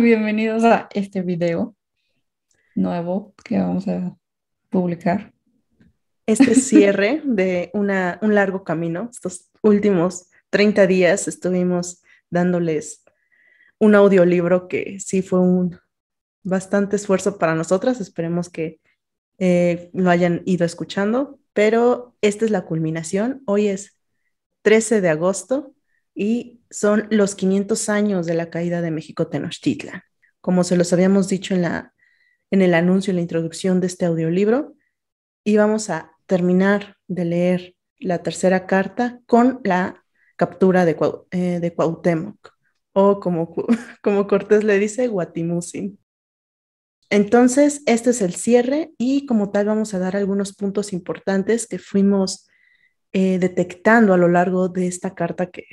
Bienvenidos a este video nuevo que vamos a publicar. Este cierre de un largo camino. Estos últimos 30 días estuvimos dándoles un audiolibro que sí fue un bastante esfuerzo para nosotras. Esperemos que lo hayan ido escuchando, pero esta es la culminación. Hoy es 13 de agosto y son los 500 años de la caída de México Tenochtitlan. Como se los habíamos dicho en el anuncio, en la introducción de este audiolibro, y vamos a terminar de leer la tercera carta con la captura de Cuauhtémoc, o como, como Cortés le dice, Guatimucin. Entonces, este es el cierre y como tal vamos a dar algunos puntos importantes que fuimos detectando a lo largo de esta carta que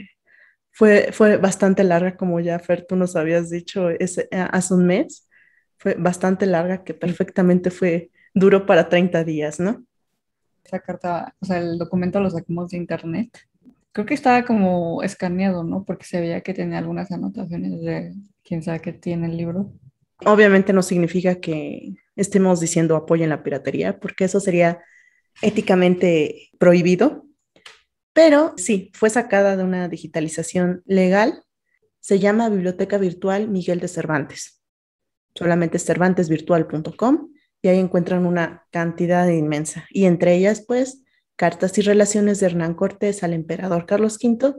fue bastante larga, como ya Fer, tú nos habías dicho hace un mes. Fue bastante larga, que Sí, perfectamente duró para 30 días, ¿no? esa carta, o sea, el documento lo sacamos de internet. Creo que estaba como escaneado, ¿no? Porque se veía que tenía algunas anotaciones de quién sabe qué tiene el libro. Obviamente no significa que estemos diciendo apoyen la piratería, porque eso sería éticamente prohibido, pero sí, fue sacada de una digitalización legal. Se llama Biblioteca Virtual Miguel de Cervantes. Solamente es cervantesvirtual.com y ahí encuentran una cantidad inmensa. Y entre ellas, pues, cartas y relaciones de Hernán Cortés al emperador Carlos V,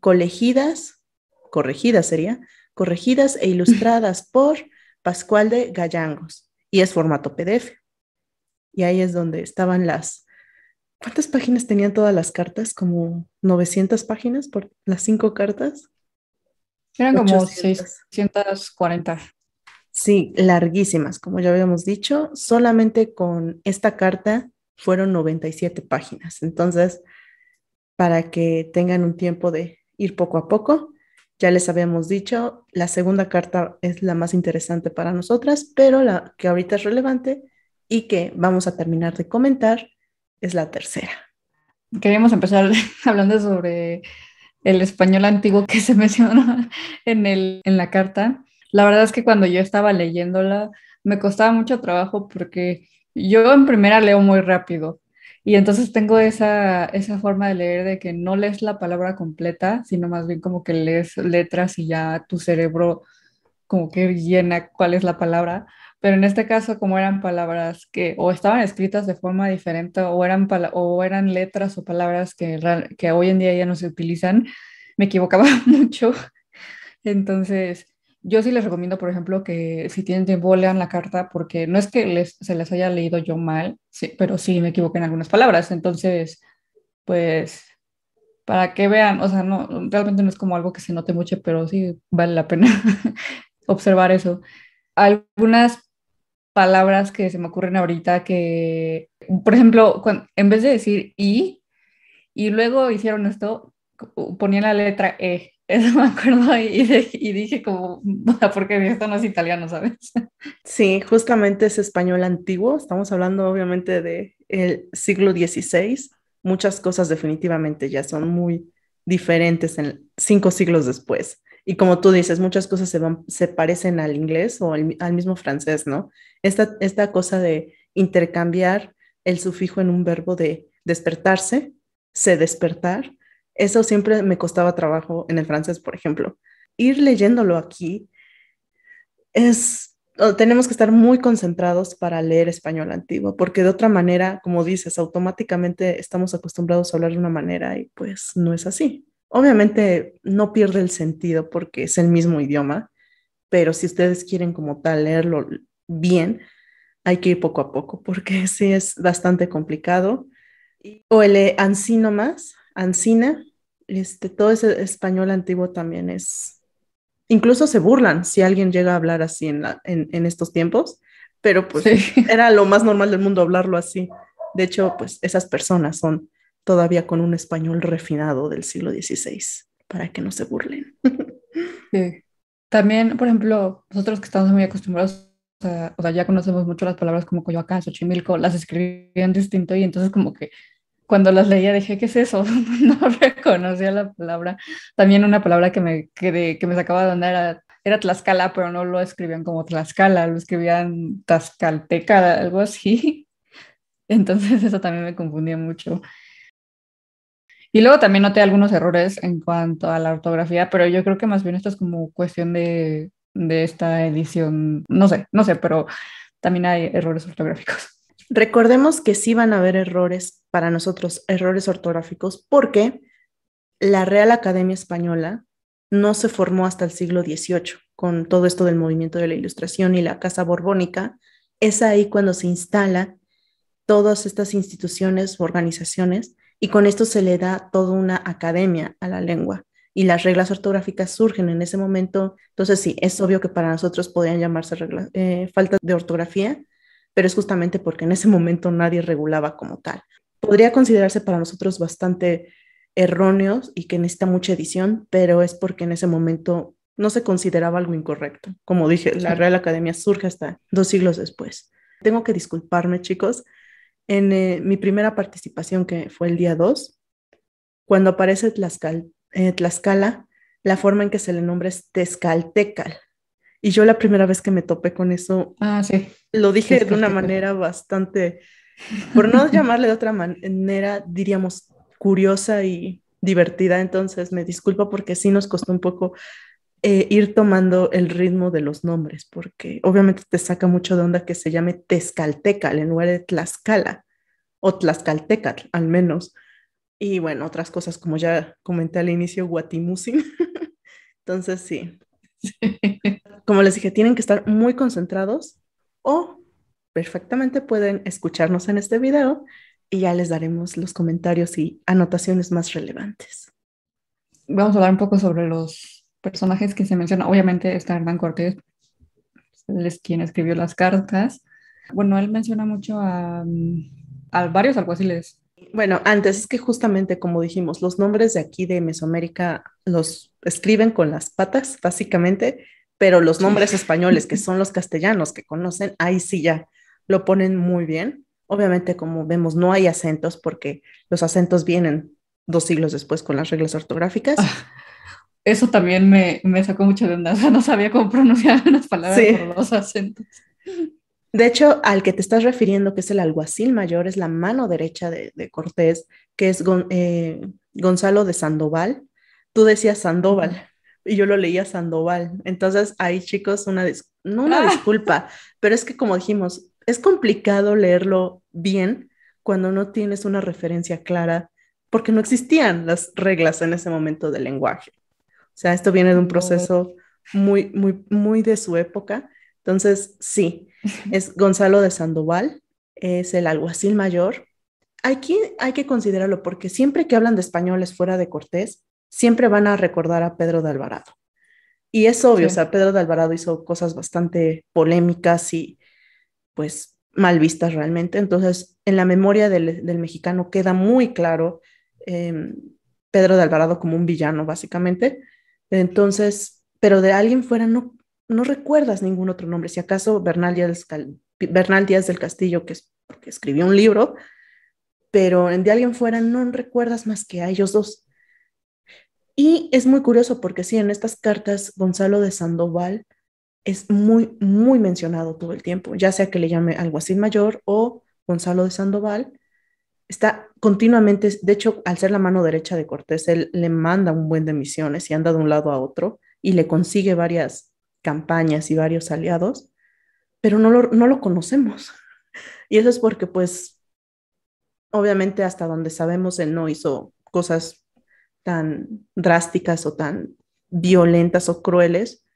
colegidas, corregidas sería, corregidas e ilustradas por Pascual de Gallangos. Y es formato PDF. Y ahí es donde estaban ¿Cuántas páginas tenían todas las cartas? Como 900 páginas por las 5 cartas. Eran como 800. 640. Sí, larguísimas, como ya habíamos dicho. Solamente con esta carta fueron 97 páginas. Entonces, para que tengan un tiempo de ir poco a poco, ya les habíamos dicho, la segunda carta es la más interesante para nosotras, pero la que ahorita es relevante y que vamos a terminar de comentar es la tercera. Queríamos empezar hablando sobre el español antiguo que se menciona en la carta. La verdad es que cuando yo estaba leyéndola me costaba mucho trabajo porque yo en primera leo muy rápido y entonces tengo esa forma de leer de que no lees la palabra completa, sino más bien como que lees letras y ya tu cerebro como que llena cuál es la palabra. Pero en este caso, como eran palabras que o estaban escritas de forma diferente o eran letras o palabras que hoy en día ya no se utilizan, me equivocaba mucho. Entonces, yo sí les recomiendo, por ejemplo, que si tienen tiempo lean la carta, porque no es que se les haya leído yo mal, sí, pero sí me equivoqué en algunas palabras. Entonces, pues, para que vean, o sea, no, realmente no es como algo que se note mucho, pero sí vale la pena observar eso. Algunas palabras que se me ocurren ahorita que, por ejemplo, en vez de decir y luego hicieron esto, ponían la letra E. Eso me acuerdo y dije como, porque esto no es italiano, ¿sabes? Sí, justamente es español antiguo. Estamos hablando obviamente de el siglo XVI. Muchas cosas definitivamente ya son muy diferentes en 5 siglos después. Y como tú dices, muchas cosas se parecen al inglés o al mismo francés, ¿no? Esta cosa de intercambiar el sufijo en un verbo de despertarse, se despertar, eso siempre me costaba trabajo en el francés, por ejemplo. Ir leyéndolo aquí tenemos que estar muy concentrados para leer español antiguo, porque de otra manera, como dices, automáticamente estamos acostumbrados a hablar de una manera y pues no es así. Obviamente no pierde el sentido porque es el mismo idioma, pero si ustedes quieren como tal leerlo bien, hay que ir poco a poco, porque sí es bastante complicado. O el Ancino más, Ancina, todo ese español antiguo también es. Incluso se burlan si alguien llega a hablar así en estos tiempos, pero pues Sí. era lo más normal del mundo hablarlo así. De hecho, pues esas personas son todavía con un español refinado del siglo XVI, para que no se burlen. Sí. También, por ejemplo, nosotros que estamos muy acostumbrados o sea, ya conocemos mucho las palabras como Coyoacán, Xochimilco, las escribían distinto y entonces como que cuando las leía dije, ¿qué es eso? No reconocía la palabra. También una palabra que me sacaba de onda era era Tlaxcala, pero no lo escribían como Tlaxcala, lo escribían Tlaxcalteca, algo así. Entonces eso también me confundía mucho. Y luego también noté algunos errores en cuanto a la ortografía, pero yo creo que más bien esto es como cuestión de esta edición. No sé, pero también hay errores ortográficos. Recordemos que sí van a haber errores para nosotros, errores ortográficos, porque la Real Academia Española no se formó hasta el siglo XVIII, con todo esto del movimiento de la Ilustración y la Casa Borbónica. Es ahí cuando se instala todas estas instituciones, organizaciones, y con esto se le da toda una academia a la lengua. Y las reglas ortográficas surgen en ese momento. Entonces, sí, es obvio que para nosotros podrían llamarse falta de ortografía, pero es justamente porque en ese momento nadie regulaba como tal. Podría considerarse para nosotros bastante erróneos y que necesita mucha edición, pero es porque en ese momento no se consideraba algo incorrecto. Como dije, la Real Academia surge hasta 2 siglos después. Tengo que disculparme, chicos, en mi primera participación, que fue el día 2, cuando aparece Tlaxcala, la forma en que se le nombra es Tezcaltecal. Y yo la primera vez que me topé con eso, Sí. lo dije de una manera bastante, por no llamarle de otra manera, diríamos curiosa y divertida. Entonces me disculpo porque sí nos costó un poco ir tomando el ritmo de los nombres, porque obviamente te saca mucho de onda que se llame Tezcaltecal en lugar de Tlaxcala o Tlaxcaltecatl al menos. Y bueno, otras cosas como ya comenté al inicio, Guatimusin. Entonces sí, como les dije, tienen que estar muy concentrados o perfectamente pueden escucharnos en este video y ya les daremos los comentarios y anotaciones más relevantes. Vamos a hablar un poco sobre los personajes que se mencionan. Obviamente está Hernán Cortés, él es quien escribió las cartas. Bueno, él menciona mucho a varios alguaciles. Bueno, antes es que justamente como dijimos, los nombres de aquí de Mesoamérica los escriben con las patas, básicamente, pero los Sí. nombres españoles, que son los castellanos que conocen, ahí sí ya lo ponen muy bien. Obviamente, como vemos, no hay acentos porque los acentos vienen 2 siglos después con las reglas ortográficas. Eso también me sacó mucho de onda. O sea, no sabía cómo pronunciar unas palabras por Sí, los acentos. de hecho, al que te estás refiriendo, que es el alguacil mayor, es la mano derecha de Cortés, que es Gonzalo de Sandoval. Tú decías Ujú. Sandoval y yo lo leía Sandoval. Entonces, ahí, chicos, no una Ah, disculpa, pero es que como dijimos, es complicado leerlo bien cuando no tienes una referencia clara, porque no existían las reglas en ese momento del lenguaje. O sea, esto viene de un no. proceso muy, muy, muy de su época. Entonces, sí, es Gonzalo de Sandoval, es el alguacil mayor. Aquí hay que considerarlo porque siempre que hablan de españoles fuera de Cortés, siempre van a recordar a Pedro de Alvarado. Y es obvio, o Sí. sea, Pedro de Alvarado hizo cosas bastante polémicas y pues mal vistas realmente. Entonces, en la memoria del mexicano queda muy claro eh, Pedro de Alvarado como un villano, básicamente. Entonces, pero de alguien fuera no recuerdas ningún otro nombre. Si acaso Bernal Díaz del Castillo, que es porque escribió un libro, pero de alguien fuera no recuerdas más que a ellos dos. Y es muy curioso porque sí, en estas cartas Gonzalo de Sandoval es muy, muy mencionado todo el tiempo, ya sea que le llame Alguacil Mayor o Gonzalo de Sandoval. Está continuamente, de hecho, al ser la mano derecha de Cortés, él le manda un buen de misiones y anda de un lado a otro y le consigue varias campañas y varios aliados, pero no lo conocemos. Y eso es porque, pues, obviamente hasta donde sabemos, él no hizo cosas tan drásticas o tan violentas o crueles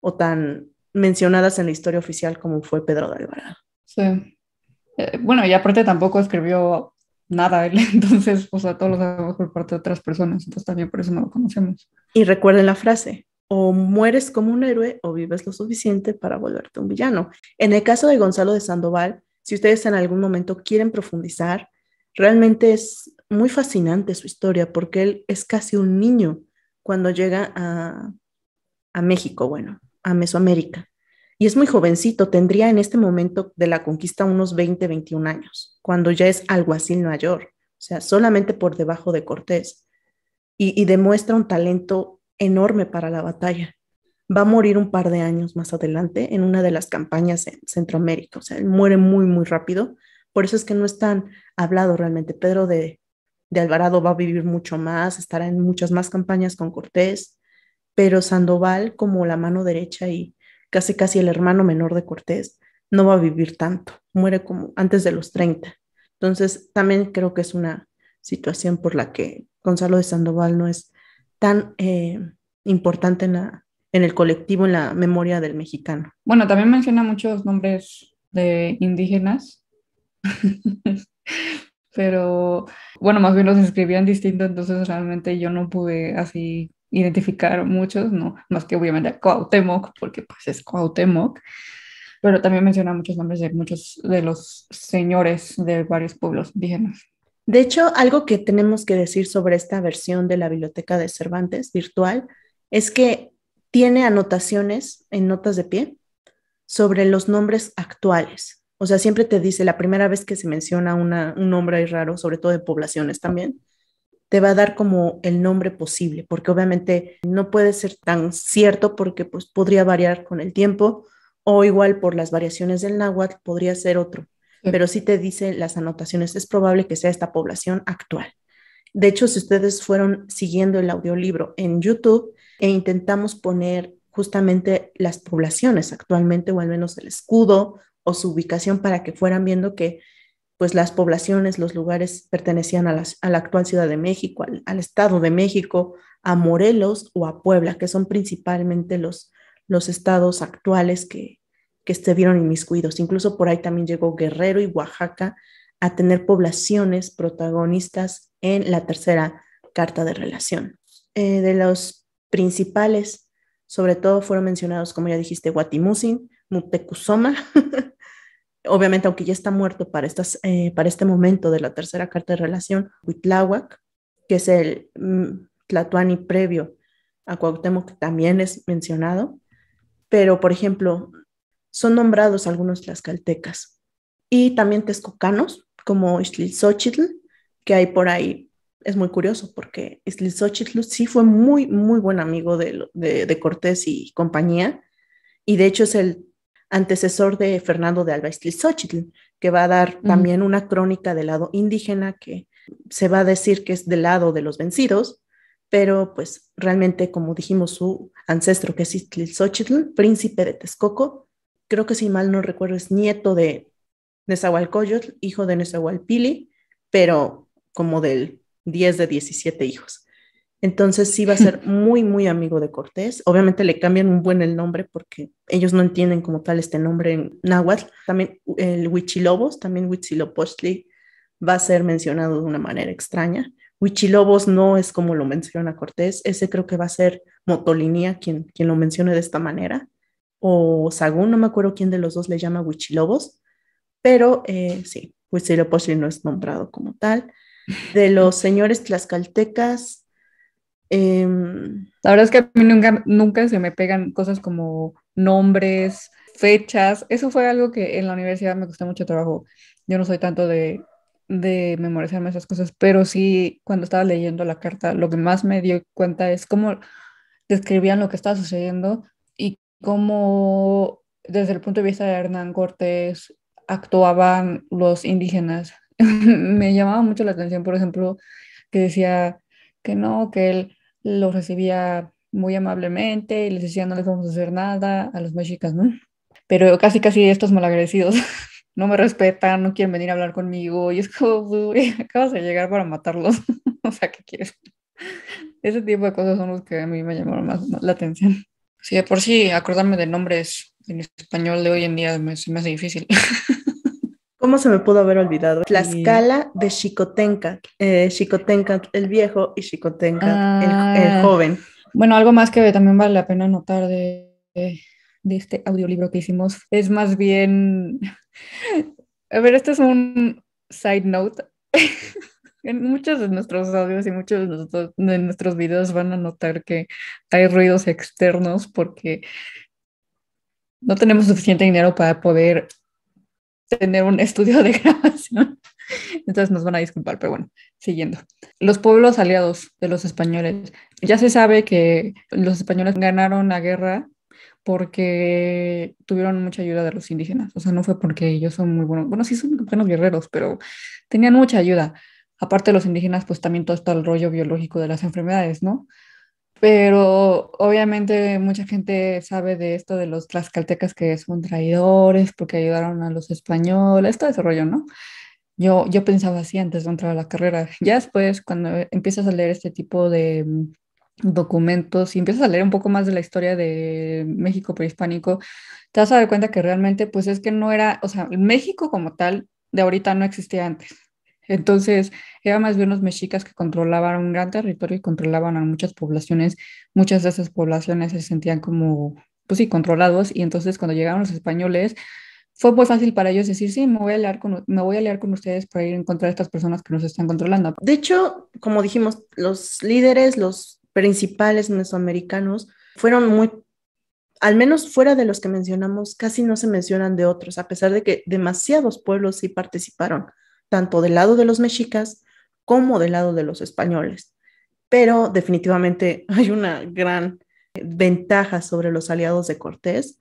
o tan mencionadas en la historia oficial como fue Pedro de Alvarado. Sí. Bueno, y aparte tampoco escribió nada él, entonces, o sea, todos lo sabemos por parte de otras personas, entonces también por eso no lo conocemos. Y recuerden la frase, o mueres como un héroe o vives lo suficiente para volverte un villano. En el caso de Gonzalo de Sandoval, si ustedes en algún momento quieren profundizar, realmente es muy fascinante su historia porque él es casi un niño cuando llega a México, bueno, a Mesoamérica. Y es muy jovencito, tendría en este momento de la conquista unos 20, 21 años, cuando ya es alguacil mayor, o sea, solamente por debajo de Cortés, y demuestra un talento enorme para la batalla. va a morir un par de años más adelante en una de las campañas en Centroamérica. O sea, él muere muy, muy rápido. Por eso es que no es tan hablado realmente. Pedro de Alvarado va a vivir mucho más, estará en muchas más campañas con Cortés, pero Sandoval, como la mano derecha y casi casi el hermano menor de Cortés, no va a vivir tanto. Muere como antes de los 30. Entonces, también creo que es una situación por la que Gonzalo de Sandoval no es tan importante en el colectivo, en la memoria del mexicano. Bueno, también menciona muchos nombres de indígenas, pero bueno, más bien los escribían distinto, entonces realmente yo no pude así identificar muchos, no, más que obviamente a Cuauhtémoc, porque pues es Cuauhtémoc, pero también menciona muchos nombres de muchos de los señores de varios pueblos indígenas. De hecho, algo que tenemos que decir sobre esta versión de la Biblioteca de Cervantes virtual es que tiene anotaciones en notas de pie sobre los nombres actuales. O sea, siempre te dice la primera vez que se menciona un nombre ahí raro, sobre todo de poblaciones también, te va a dar como el nombre posible, porque obviamente no puede ser tan cierto porque pues podría variar con el tiempo o igual por las variaciones del náhuatl podría ser otro, Sí. pero sí te dice las anotaciones, es probable que sea esta población actual. De hecho, si ustedes fueron siguiendo el audiolibro en YouTube e intentamos poner justamente las poblaciones actualmente, o al menos el escudo o su ubicación para que fueran viendo que pues las poblaciones, los lugares pertenecían a la actual Ciudad de México, al Estado de México, a Morelos o a Puebla, que son principalmente los estados actuales que se vieron inmiscuidos. Incluso por ahí también llegó Guerrero y Oaxaca a tener poblaciones protagonistas en la tercera carta de relación. De los principales, sobre todo fueron mencionados, como ya dijiste, Guatimucin, Mutecuzoma, obviamente, aunque ya está muerto para este momento de la tercera carta de relación, Huitláhuac, que es el Tlatoani previo a Cuauhtémoc, que también es mencionado, pero por ejemplo, son nombrados algunos tlaxcaltecas y también texcocanos, como Ixtlilxóchitl, que hay por ahí. Es muy curioso porque Ixtlilxóchitl sí fue muy, muy buen amigo de Cortés y compañía, y de hecho es el antecesor de Fernando de Alba Ixtlilxóchitl, que va a dar Ujú. también una crónica del lado indígena que se va a decir que es del lado de los vencidos, pero pues realmente, como dijimos, su ancestro, que es Ixtlilxóchitl, príncipe de Texcoco, creo que si mal no recuerdo es nieto de Nezahualcóyotl, hijo de Nezahualpili, pero como del 10 de 17 hijos. Entonces sí va a ser muy, muy amigo de Cortés. Obviamente le cambian un buen el nombre porque ellos no entienden como tal este nombre en náhuatl. También el Huichilobos, también Huitzilopochtli, va a ser mencionado de una manera extraña. Huichilobos no es como lo menciona Cortés, ese creo que va a ser Motolinía quien lo mencione de esta manera, o Sagún, no me acuerdo quién de los dos le llama Huichilobos, pero sí, Huitzilopochtli no es nombrado como tal. De los señores tlaxcaltecas, La verdad es que a mí nunca se me pegan cosas como nombres, fechas. Eso fue algo que en la universidad me costó mucho trabajo. Yo no soy tanto de memorizarme esas cosas, pero sí, cuando estaba leyendo la carta, lo que más me dio cuenta es cómo describían lo que estaba sucediendo y cómo, desde el punto de vista de Hernán Cortés, actuaban los indígenas. Me llamaba mucho la atención, por ejemplo, que decía que no, que él los recibía muy amablemente y les decía no les vamos a hacer nada a los mexicas, ¿no? Pero casi casi estos malagradecidos no me respetan, no quieren venir a hablar conmigo y es como, "Uy, acabas de llegar para matarlos, o sea, ¿qué quieres?". Ese tipo de cosas son los que a mí me llamaron más la atención. Sí, de por sí, acordarme de nombres en español de hoy en día se me hace difícil. ¿cómo se me pudo haber olvidado? Y, Tlaxcala de Xicotencat, Xicotencat el viejo y Xicotencat el ah, joven. bueno, algo más que también vale la pena notar de este audiolibro que hicimos es más bien, a ver, este es un side note. En muchos de nuestros audios y muchos de nuestros videos van a notar que hay ruidos externos porque no tenemos suficiente dinero para poder tener un estudio de grabación. Entonces nos van a disculpar, pero bueno, siguiendo. Los pueblos aliados de los españoles. Ya se sabe que los españoles ganaron la guerra porque tuvieron mucha ayuda de los indígenas. O sea, no fue porque ellos son muy buenos. Bueno, sí son buenos guerreros, pero tenían mucha ayuda. Aparte de los indígenas, pues también todo está el rollo biológico de las enfermedades, ¿no? Pero obviamente mucha gente sabe de esto de los tlaxcaltecas que son traidores porque ayudaron a los españoles, todo ese rollo, ¿no? Yo pensaba así antes de entrar a la carrera. Ya después, cuando empiezas a leer este tipo de documentos y empiezas a leer un poco más de la historia de México prehispánico, te vas a dar cuenta que realmente, pues es que no era, o sea, el México como tal de ahorita no existía antes. Entonces, eran más bien los mexicas que controlaban un gran territorio y controlaban a muchas poblaciones. Muchas de esas poblaciones se sentían como, pues sí, controlados. Y entonces, cuando llegaron los españoles, fue muy fácil para ellos decir, sí, me voy a aliar con ustedes para ir en contra de estas personas que nos están controlando. De hecho, como dijimos, los líderes, los principales mesoamericanos, fueron muy, al menos fuera de los que mencionamos, casi no se mencionan de otros, a pesar de que demasiados pueblos sí participaron, tanto del lado de los mexicas como del lado de los españoles. Pero definitivamente hay una gran ventaja sobre los aliados de Cortés.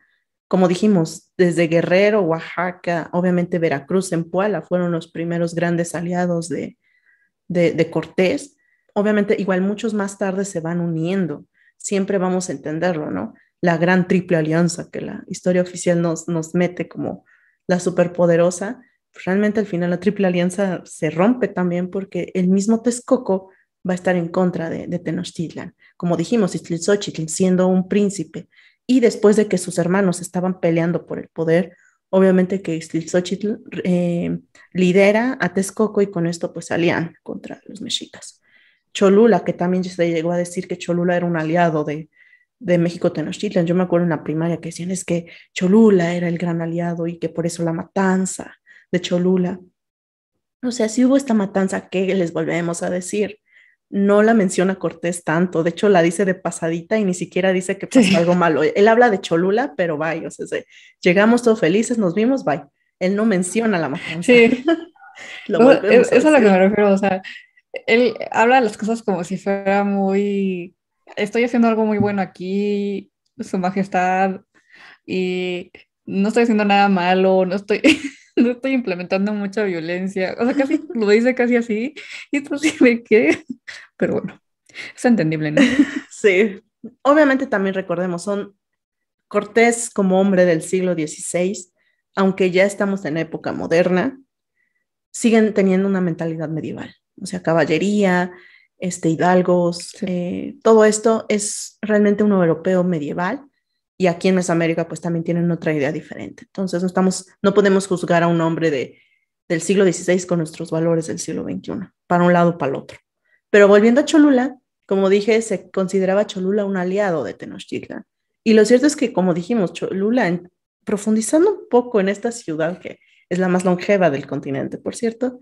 Como dijimos, desde Guerrero, Oaxaca, obviamente Veracruz, Puebla fueron los primeros grandes aliados de Cortés. Obviamente, igual muchos más tarde se van uniendo. Siempre vamos a entenderlo, ¿no? La gran triple alianza que la historia oficial nos mete como la superpoderosa. Realmente al final la triple alianza se rompe también porque el mismo Texcoco va a estar en contra de Tenochtitlan. Como dijimos, Iztlilxóchitl siendo un príncipe y después de que sus hermanos estaban peleando por el poder, obviamente que Iztlilxóchitl lidera a Texcoco y con esto pues salían contra los mexicas. Cholula, que también se llegó a decir que Cholula era un aliado de México Tenochtitlan. Yo me acuerdo en la primaria que decían es que Cholula era el gran aliado y que por eso la matanza de Cholula. O sea, si hubo esta matanza, ¿qué les volvemos a decir? No la menciona Cortés tanto, de hecho la dice de pasadita y ni siquiera dice que pasó Sí, algo malo. Él habla de Cholula, pero bye, o sea, llegamos todos felices, nos vimos, bye. Él no menciona la matanza, sí, lo volvemos a es a lo que me decir. refiero, o sea, él habla de las cosas como si fuera muy, estoy haciendo algo muy bueno aquí, Su Majestad, y no estoy haciendo nada malo, no estoy, no estoy implementando mucha violencia, o sea, casi lo dice casi así, y tú sí de qué, pero bueno, es entendible, ¿no? Sí, obviamente también recordemos, son Cortés como hombre del siglo XVI, aunque ya estamos en época moderna, siguen teniendo una mentalidad medieval, o sea, caballería, hidalgos, Sí, todo esto es realmente un europeo medieval y aquí en Mesoamérica pues también tienen otra idea diferente. Entonces no podemos juzgar a un hombre del siglo XVI con nuestros valores del siglo XXI, para un lado o para el otro. Pero volviendo a Cholula, como dije, se consideraba Cholula un aliado de Tenochtitlan. Y lo cierto es que, como dijimos, Cholula, profundizando un poco en esta ciudad que es la más longeva del continente, por cierto,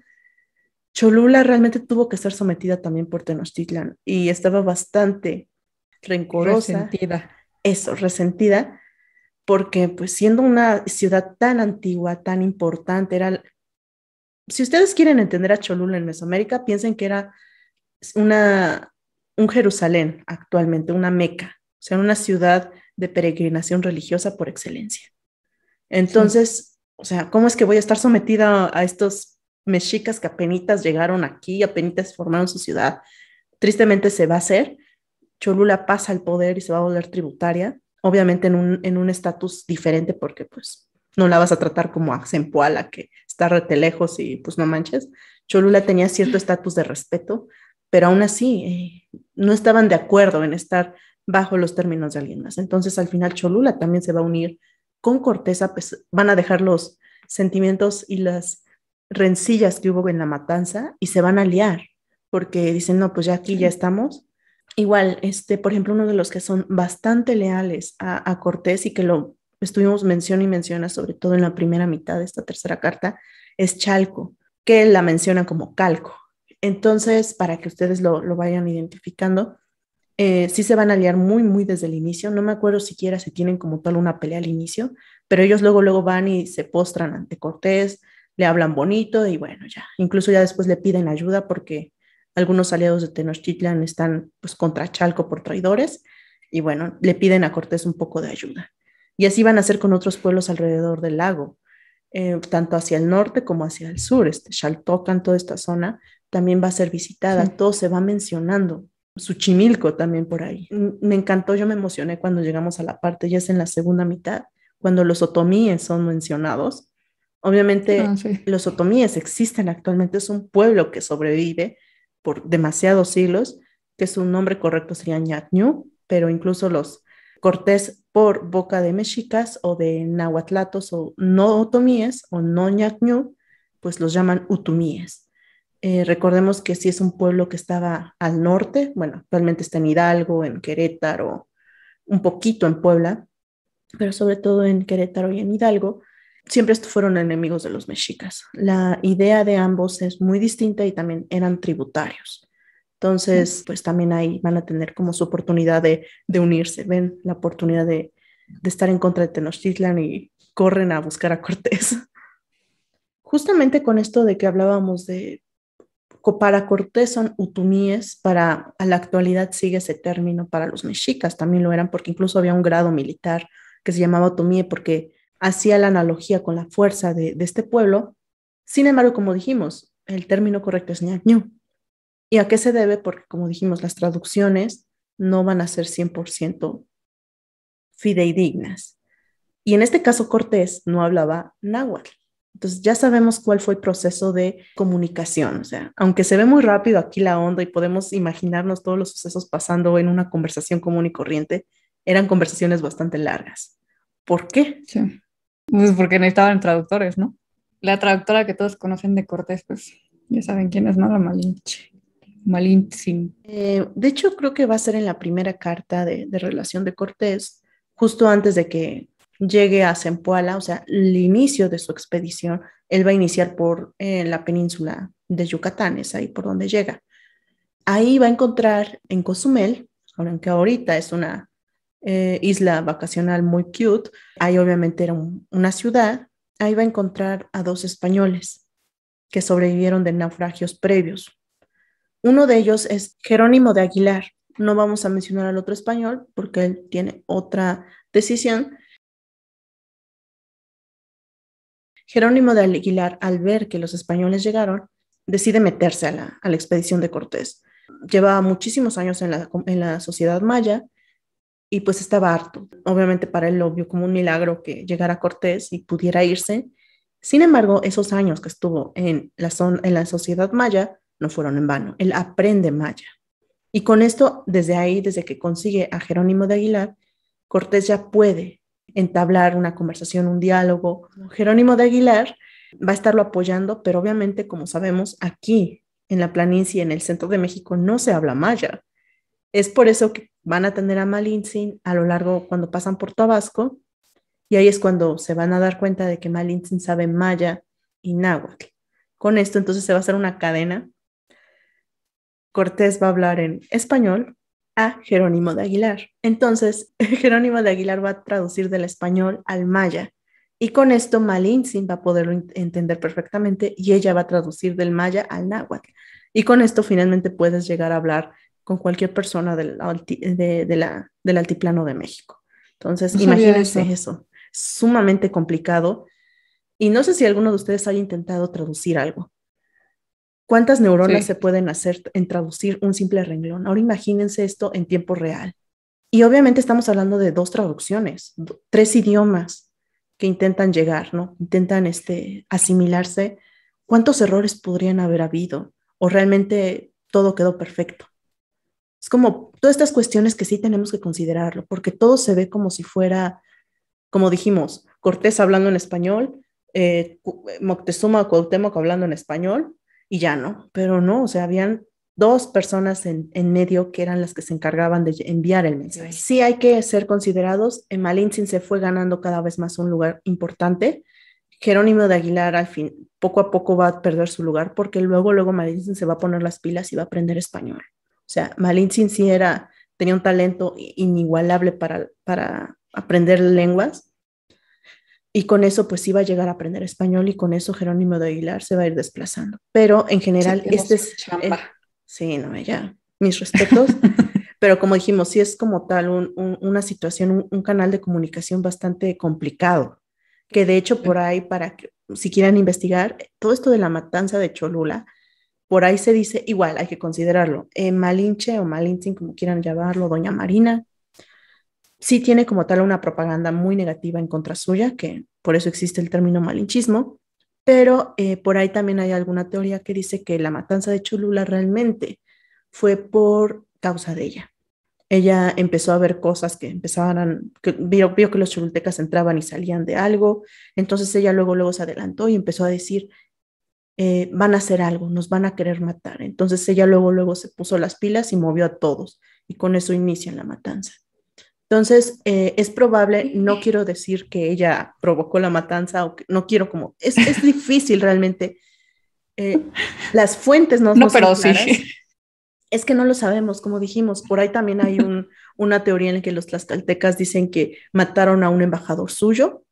Cholula realmente tuvo que ser sometida también por Tenochtitlan y estaba bastante rencorosa, resentida. eso, resentida, porque pues siendo una ciudad tan antigua, tan importante, era, si ustedes quieren entender a Cholula en Mesoamérica, piensen que era una, un Jerusalén actualmente, una Meca, o sea, una ciudad de peregrinación religiosa por excelencia. Sí, Entonces, o sea, ¿cómo es que voy a estar sometida a estos mexicas que apenas llegaron aquí, apenas formaron su ciudad? Tristemente se va a hacer. Cholula pasa al poder y se va a volver tributaria, obviamente en un estatus diferente porque pues no la vas a tratar como a Zempoala, que está rete lejos y pues no manches. Cholula tenía cierto estatus de respeto, pero aún así no estaban de acuerdo en estar bajo los términos de alguien más. Entonces al final Cholula también se va a unir con Cortés, pues van a dejar los sentimientos y las rencillas que hubo en la matanza y se van a aliar, porque dicen, no, pues ya aquí ya sí. estamos. Igual, por ejemplo, uno de los que son bastante leales a Cortés y que lo estuvimos menciona y menciona, sobre todo en la primera mitad de esta tercera carta, es Chalco, que la menciona como Calco. Entonces, para que ustedes lo vayan identificando, sí se van a aliar muy, muy desde el inicio. No me acuerdo siquiera si tienen como tal una pelea al inicio, pero ellos luego van y se postran ante Cortés, le hablan bonito y bueno, ya. Incluso ya después le piden ayuda porque algunos aliados de Tenochtitlan están pues contra Chalco por traidores y bueno, le piden a Cortés un poco de ayuda. Y así van a ser con otros pueblos alrededor del lago, tanto hacia el norte como hacia el sur. Xaltocan, toda esta zona, también va a ser visitada, Sí. todo se va mencionando. Xochimilco también por ahí. Me encantó, yo me emocioné cuando llegamos a la parte, ya es en la segunda mitad, cuando los otomíes son mencionados. Ah, Obviamente, sí. los otomíes existen actualmente, es un pueblo que sobrevive por demasiados siglos, que su nombre correcto sería ñatñú, pero incluso los Cortés por boca de mexicas o de nahuatlatos o no otomíes o no ñatñú, pues los llaman utumíes. Recordemos que sí es un pueblo que estaba al norte, bueno, actualmente está en Hidalgo, en Querétaro, un poquito en Puebla, pero sobre todo en Querétaro y en Hidalgo, siempre fueron enemigos de los mexicas. La idea de ambos es muy distinta y también eran tributarios. Entonces, pues también ahí van a tener como su oportunidad de unirse, ven la oportunidad de estar en contra de Tenochtitlan y corren a buscar a Cortés. Justamente con esto de que hablábamos de para Cortés son utumíes, para a la actualidad sigue ese término, para los mexicas también lo eran, porque incluso había un grado militar que se llamaba otomíe porque hacía la analogía con la fuerza de este pueblo. Sin embargo, como dijimos, el término correcto es ñañú. ¿Y a qué se debe? Porque, como dijimos, las traducciones no van a ser 100% fidedignas. Y en este caso, Cortés no hablaba náhuatl. Entonces ya sabemos cuál fue el proceso de comunicación. O sea, aunque se ve muy rápido aquí la onda y podemos imaginarnos todos los sucesos pasando en una conversación común y corriente, eran conversaciones bastante largas. ¿Por qué? Sí. Pues porque necesitaban traductores, ¿no? La traductora que todos conocen de Cortés, pues ya saben quién es, ¿no? La Malinche. Malintzin. De hecho, creo que va a ser en la primera carta de relación de Cortés, justo antes de que llegue a Zempoala, o sea, el inicio de su expedición, él va a iniciar por la península de Yucatán, es ahí por donde llega. Ahí va a encontrar en Cozumel, aunque ahorita es una isla vacacional muy cute, ahí obviamente era una ciudad, ahí va a encontrar a dos españoles que sobrevivieron de naufragios previos. Uno de ellos es Jerónimo de Aguilar. No vamos a mencionar al otro español porque él tiene otra decisión. Jerónimo de Aguilar, al ver que los españoles llegaron, decide meterse a la expedición de Cortés. Llevaba muchísimos años en la sociedad maya y pues estaba harto. Obviamente para él lo vio como un milagro que llegara Cortés y pudiera irse. Sin embargo, esos años que estuvo en la sociedad maya no fueron en vano. Él aprende maya. Y con esto, desde ahí, desde que consigue a Jerónimo de Aguilar, Cortés ya puede entablar una conversación, un diálogo. Jerónimo de Aguilar va a estarlo apoyando, pero obviamente, como sabemos, aquí en la planicie, en el centro de México, no se habla maya. Es por eso que van a tener a Malintzin a lo largo cuando pasan por Tabasco, y ahí es cuando se van a dar cuenta de que Malintzin sabe maya y náhuatl. Con esto entonces se va a hacer una cadena. Cortés va a hablar en español a Jerónimo de Aguilar. Entonces, Jerónimo de Aguilar va a traducir del español al maya. Y con esto Malintzin va a poderlo entender perfectamente y ella va a traducir del maya al náhuatl. Y con esto finalmente puedes llegar a hablar con cualquier persona del altiplano de México. Entonces, No sabía imagínense eso. eso. Sumamente complicado. Y no sé si alguno de ustedes haya intentado traducir algo. ¿Cuántas neuronas se Sí. pueden hacer en traducir un simple renglón? Ahora imagínense esto en tiempo real. Y obviamente estamos hablando de dos traducciones, tres idiomas que intentan llegar, ¿no? Intentan asimilarse. ¿Cuántos errores podrían haber habido? ¿O realmente todo quedó perfecto? Es como todas estas cuestiones que sí tenemos que considerarlo, porque todo se ve como si fuera, como dijimos, Cortés hablando en español, Moctezuma o Cuauhtémoc hablando en español y ya no, pero no, o sea, habían dos personas en medio que eran las que se encargaban de enviar el mensaje. Sí hay que ser considerados, Malintzin se fue ganando cada vez más un lugar importante. Jerónimo de Aguilar al fin, poco a poco va a perder su lugar porque luego Malintzin se va a poner las pilas y va a aprender español. O sea, Malintzin sí tenía un talento inigualable para aprender lenguas y con eso pues iba a llegar a aprender español y con eso Jerónimo de Aguilar se va a ir desplazando. Pero en Se general, quedó sin chamba. sí, no, ya, mis respetos. Pero como dijimos, sí es como tal una situación, un canal de comunicación bastante complicado, que de hecho por ahí, para que si quieran investigar, todo esto de la matanza de Cholula, por ahí se dice, igual hay que considerarlo, Malinche o Malintzin, como quieran llamarlo, Doña Marina, sí tiene como tal una propaganda muy negativa en contra suya, que por eso existe el término malinchismo, pero por ahí también hay alguna teoría que dice que la matanza de Cholula realmente fue por causa de ella. Ella empezó a ver cosas que empezaban, vio que los cholultecas entraban y salían de algo, entonces ella luego se adelantó y empezó a decir, van a hacer algo, nos van a querer matar. Entonces ella luego se puso las pilas y movió a todos y con eso inician la matanza. Entonces, es probable, no quiero decir que ella provocó la matanza o que no quiero como, es difícil realmente. Las fuentes no No, son pero sí. claras. Es que no lo sabemos, como dijimos, por ahí también hay una teoría en la que los tlaxcaltecas dicen que mataron a un embajador suyo.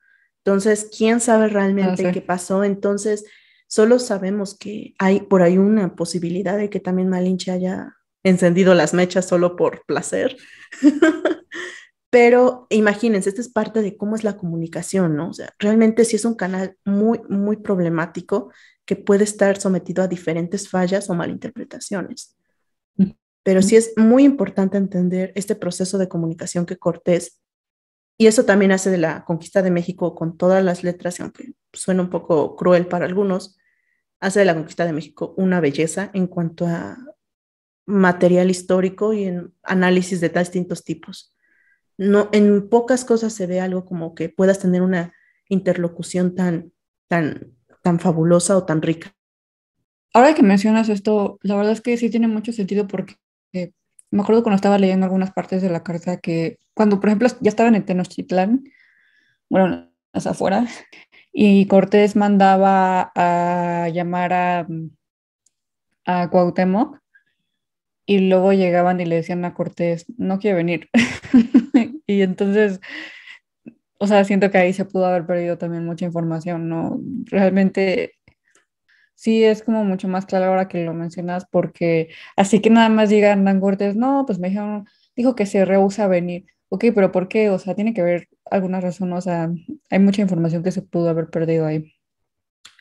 Entonces, ¿quién sabe No realmente sé. qué pasó? Entonces, solo sabemos que hay por ahí una posibilidad de que también Malinche haya encendido las mechas solo por placer. Pero imagínense, esta es parte de cómo es la comunicación, ¿no? O sea, realmente sí es un canal muy problemático que puede estar sometido a diferentes fallas o malinterpretaciones. Pero sí es muy importante entender este proceso de comunicación que Cortés, y eso también hace de la conquista de México con todas las letras, y aunque suena un poco cruel para algunos, hace de la conquista de México una belleza en cuanto a material histórico y en análisis de distintos tipos. No, en pocas cosas se ve algo como que puedas tener una interlocución tan fabulosa o tan rica. Ahora que mencionas esto, la verdad es que sí tiene mucho sentido porque me acuerdo cuando estaba leyendo algunas partes de la carta que cuando, por ejemplo, ya estaban en Tenochtitlán, bueno, en las afueras, y Cortés mandaba a llamar a Cuauhtémoc y luego llegaban y le decían a Cortés, no quiere venir. Y entonces, o sea, siento que ahí se pudo haber perdido también mucha información, ¿no? Realmente sí es como mucho más claro ahora que lo mencionas, porque así que nada más llega Hernán Cortés, no, pues me dijeron, dijo que se rehúsa a venir. Ok, pero ¿por qué? O sea, tiene que haber alguna razón, o sea, hay mucha información que se pudo haber perdido ahí.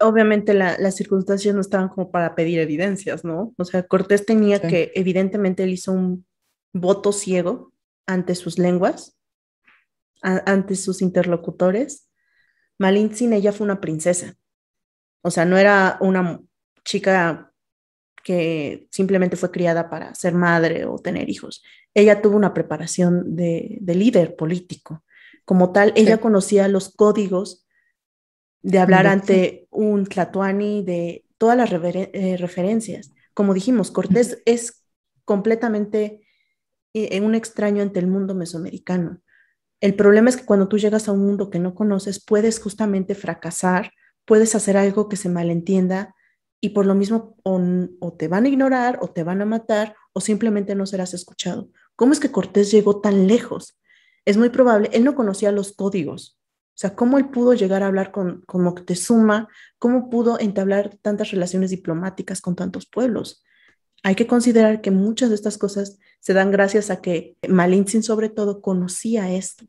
Obviamente las circunstancias no estaban como para pedir evidencias, ¿no? O sea, Cortés tenía Sí. que, evidentemente, él hizo un voto ciego ante sus lenguas, ante sus interlocutores. Malintzin, ella fue una princesa, o sea, no era una chica que simplemente fue criada para ser madre o tener hijos. Ella tuvo una preparación de líder político. Como tal, ella Sí, conocía los códigos de hablar comunicación. ante un tlatoani, de todas las referencias. Como dijimos, Cortés es completamente un extraño ante el mundo mesoamericano. El problema es que cuando tú llegas a un mundo que no conoces, puedes justamente fracasar, puedes hacer algo que se malentienda y por lo mismo o te van a ignorar o te van a matar o simplemente no serás escuchado. ¿Cómo es que Cortés llegó tan lejos? Es muy probable, él no conocía los códigos. O sea, ¿cómo él pudo llegar a hablar con Moctezuma? ¿Cómo pudo entablar tantas relaciones diplomáticas con tantos pueblos? Hay que considerar que muchas de estas cosas se dan gracias a que Malintzin sobre todo conocía esto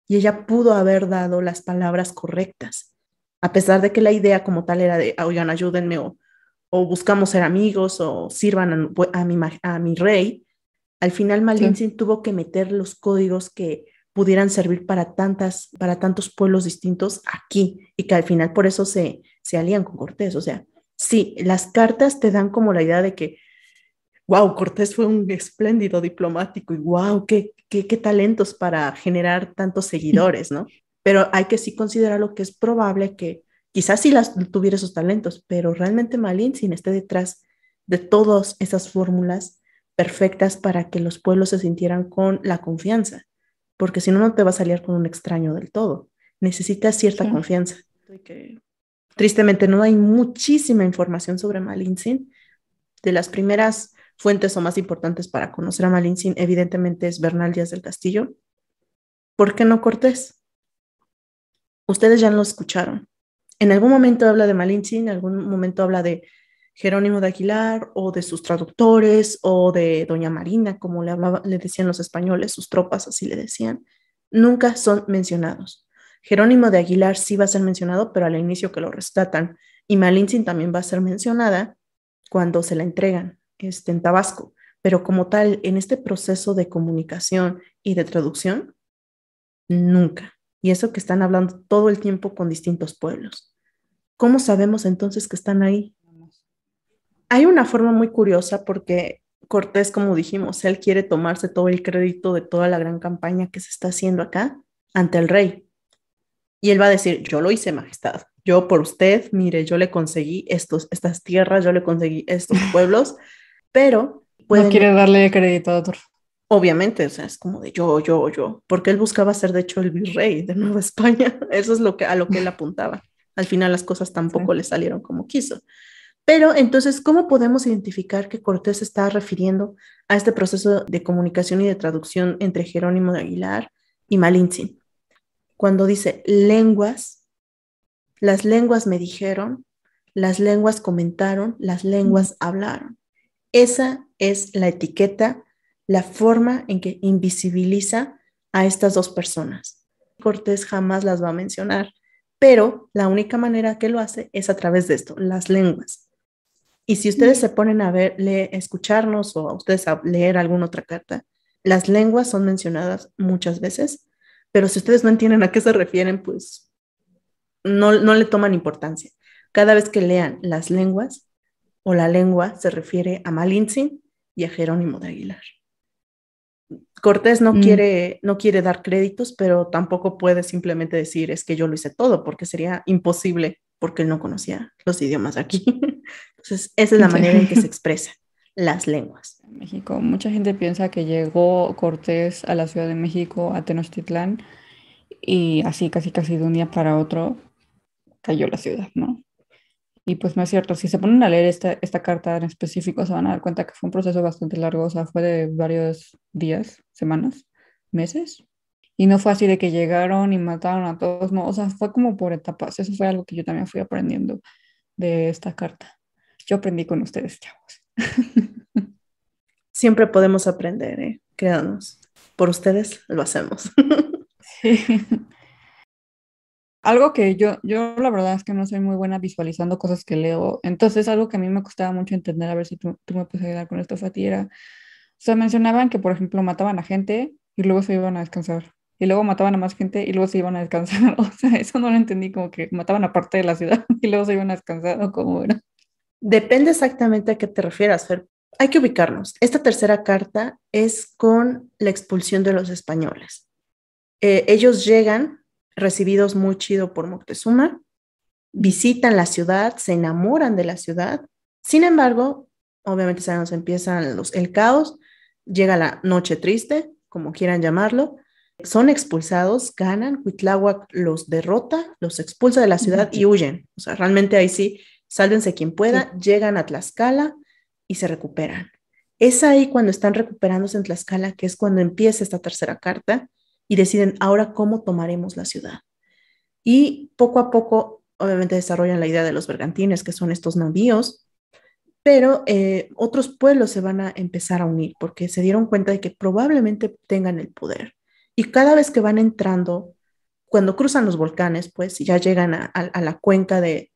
y ella pudo haber dado las palabras correctas, a pesar de que la idea como tal era de, oigan, ayúdenme o buscamos ser amigos o sirvan a mi rey. Al final Sí, Malintzin tuvo que meter los códigos que pudieran servir para tantos pueblos distintos aquí y que al final por eso se alían con Cortés. O sea, sí, las cartas te dan como la idea de que wow, Cortés fue un espléndido diplomático y wow, qué talentos para generar tantos seguidores, ¿no? Pero hay que sí considerar lo que es probable que quizás sí tuviera esos talentos, pero realmente Malintzin esté detrás de todas esas fórmulas perfectas para que los pueblos se sintieran con la confianza, porque si no, no te vas a aliar con un extraño del todo. Necesitas cierta sí. confianza. Tristemente no hay muchísima información sobre Malintzin. De las primeras fuentes o más importantes para conocer a Malintzin, evidentemente es Bernal Díaz del Castillo. ¿Por qué no Cortés? Ustedes ya lo escucharon. En algún momento habla de Malintzin, en algún momento habla de Jerónimo de Aguilar o de sus traductores o de Doña Marina, como le decían los españoles, sus tropas así le decían, nunca son mencionados. Jerónimo de Aguilar sí va a ser mencionado, pero al inicio que lo rescatan. Y Malintzin también va a ser mencionada cuando se la entregan en Tabasco. Pero como tal, en este proceso de comunicación y de traducción, nunca. Y eso que están hablando todo el tiempo con distintos pueblos. ¿Cómo sabemos entonces que están ahí? Hay una forma muy curiosa porque Cortés, como dijimos, él quiere tomarse todo el crédito de toda la gran campaña que se está haciendo acá ante el rey. Y él va a decir, yo lo hice, majestad. Yo por usted, mire, yo le conseguí estas tierras, yo le conseguí estos pueblos, pero No pueden, quiere darle crédito a otro. obviamente, o sea, es como de yo, porque él buscaba ser de hecho el virrey de Nueva España. Eso es a lo que él apuntaba. Al final las cosas tampoco Sí. le salieron como quiso. Pero entonces, ¿cómo podemos identificar que Cortés está refiriendo a este proceso de comunicación y de traducción entre Jerónimo de Aguilar y Malintzin? Cuando dice lenguas, las lenguas me dijeron, las lenguas comentaron, las lenguas hablaron. Esa es la etiqueta, la forma en que invisibiliza a estas dos personas. Cortés jamás las va a mencionar, pero la única manera que lo hace es a través de esto, las lenguas. Y si ustedes se ponen a ver, escucharnos o a ustedes a leer alguna otra carta, las lenguas son mencionadas muchas veces, pero si ustedes no entienden a qué se refieren, pues no le toman importancia. Cada vez que lean las lenguas o la lengua se refiere a Malintzin y a Jerónimo de Aguilar. Cortés Mm, no quiere dar créditos, pero tampoco puede simplemente decir es que yo lo hice todo, porque sería imposible, porque él no conocía los idiomas de aquí. Entonces, esa es la manera en que se sí. expresa las lenguas. México. Mucha gente piensa que llegó Cortés a la Ciudad de México, a Tenochtitlán, y así casi casi de un día para otro cayó la ciudad, ¿no? Y pues no es cierto. Si se ponen a leer esta carta en específico, se van a dar cuenta que fue un proceso bastante largo, o sea, fue de varios días, semanas, meses. Y no fue así de que llegaron y mataron a todos, no, o sea, fue como por etapas. Eso fue algo que yo también fui aprendiendo de esta carta. Yo aprendí con ustedes, chavos. Siempre podemos aprender, ¿eh? Créanos. Por ustedes lo hacemos. Sí. Algo que yo la verdad es que no soy muy buena visualizando cosas que leo. Entonces, algo que a mí me costaba mucho entender, a ver si tú me puedes ayudar con esto, Fati, era, o sea, mencionaban que, por ejemplo, mataban a gente y luego se iban a descansar. Y luego mataban a más gente y luego se iban a descansar. O sea, eso no lo entendí, como que mataban a parte de la ciudad y luego se iban a descansar, o cómo era. Depende exactamente a qué te refieras, Fer. Hay que ubicarnos. Esta tercera carta es con la expulsión de los españoles. Ellos llegan recibidos muy chido por Moctezuma, visitan la ciudad, se enamoran de la ciudad. Sin embargo, obviamente se nos empiezan el caos, llega la noche triste, como quieran llamarlo, son expulsados, ganan, Cuitláhuac los derrota, los expulsa de la ciudad Ujú. y huyen. O sea, realmente ahí sí, sálvense quien pueda, Sí. llegan a Tlaxcala y se recuperan. Es ahí cuando están recuperándose en Tlaxcala, que es cuando empieza esta tercera carta y deciden ahora cómo tomaremos la ciudad. Y poco a poco, obviamente, desarrollan la idea de los bergantines, que son estos navíos, pero otros pueblos se van a empezar a unir porque se dieron cuenta de que probablemente tengan el poder. Y cada vez que van entrando, cuando cruzan los volcanes, pues y ya llegan a la cuenca del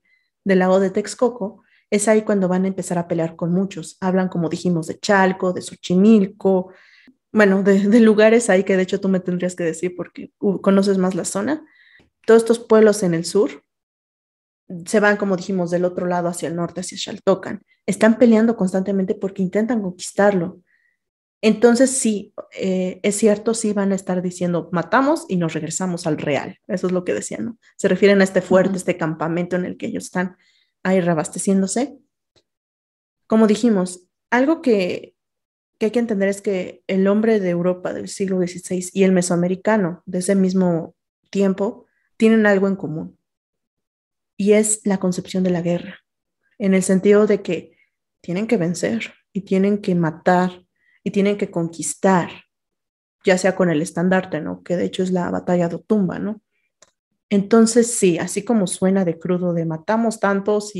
lago de Texcoco, es ahí cuando van a empezar a pelear con muchos. Hablan, como dijimos, de Chalco, de Xochimilco, bueno, de lugares ahí que de hecho tú me tendrías que decir porque conoces más la zona. Todos estos pueblos en el sur se van, como dijimos, del otro lado hacia el norte, hacia Xaltocan. Están peleando constantemente porque intentan conquistarlo. Entonces, sí, es cierto, sí van a estar diciendo, matamos y nos regresamos al real. Eso es lo que decían, ¿no? Se refieren a este fuerte, Ujú. este campamento en el que ellos están ahí reabasteciéndose. Como dijimos, algo que hay que entender es que el hombre de Europa del siglo XVI y el mesoamericano de ese mismo tiempo tienen algo en común y es la concepción de la guerra, en el sentido de que tienen que vencer y tienen que matar y tienen que conquistar, ya sea con el estandarte, ¿no? Que de hecho es la batalla de Otumba, ¿no? Entonces, sí, así como suena de crudo, de matamos tantos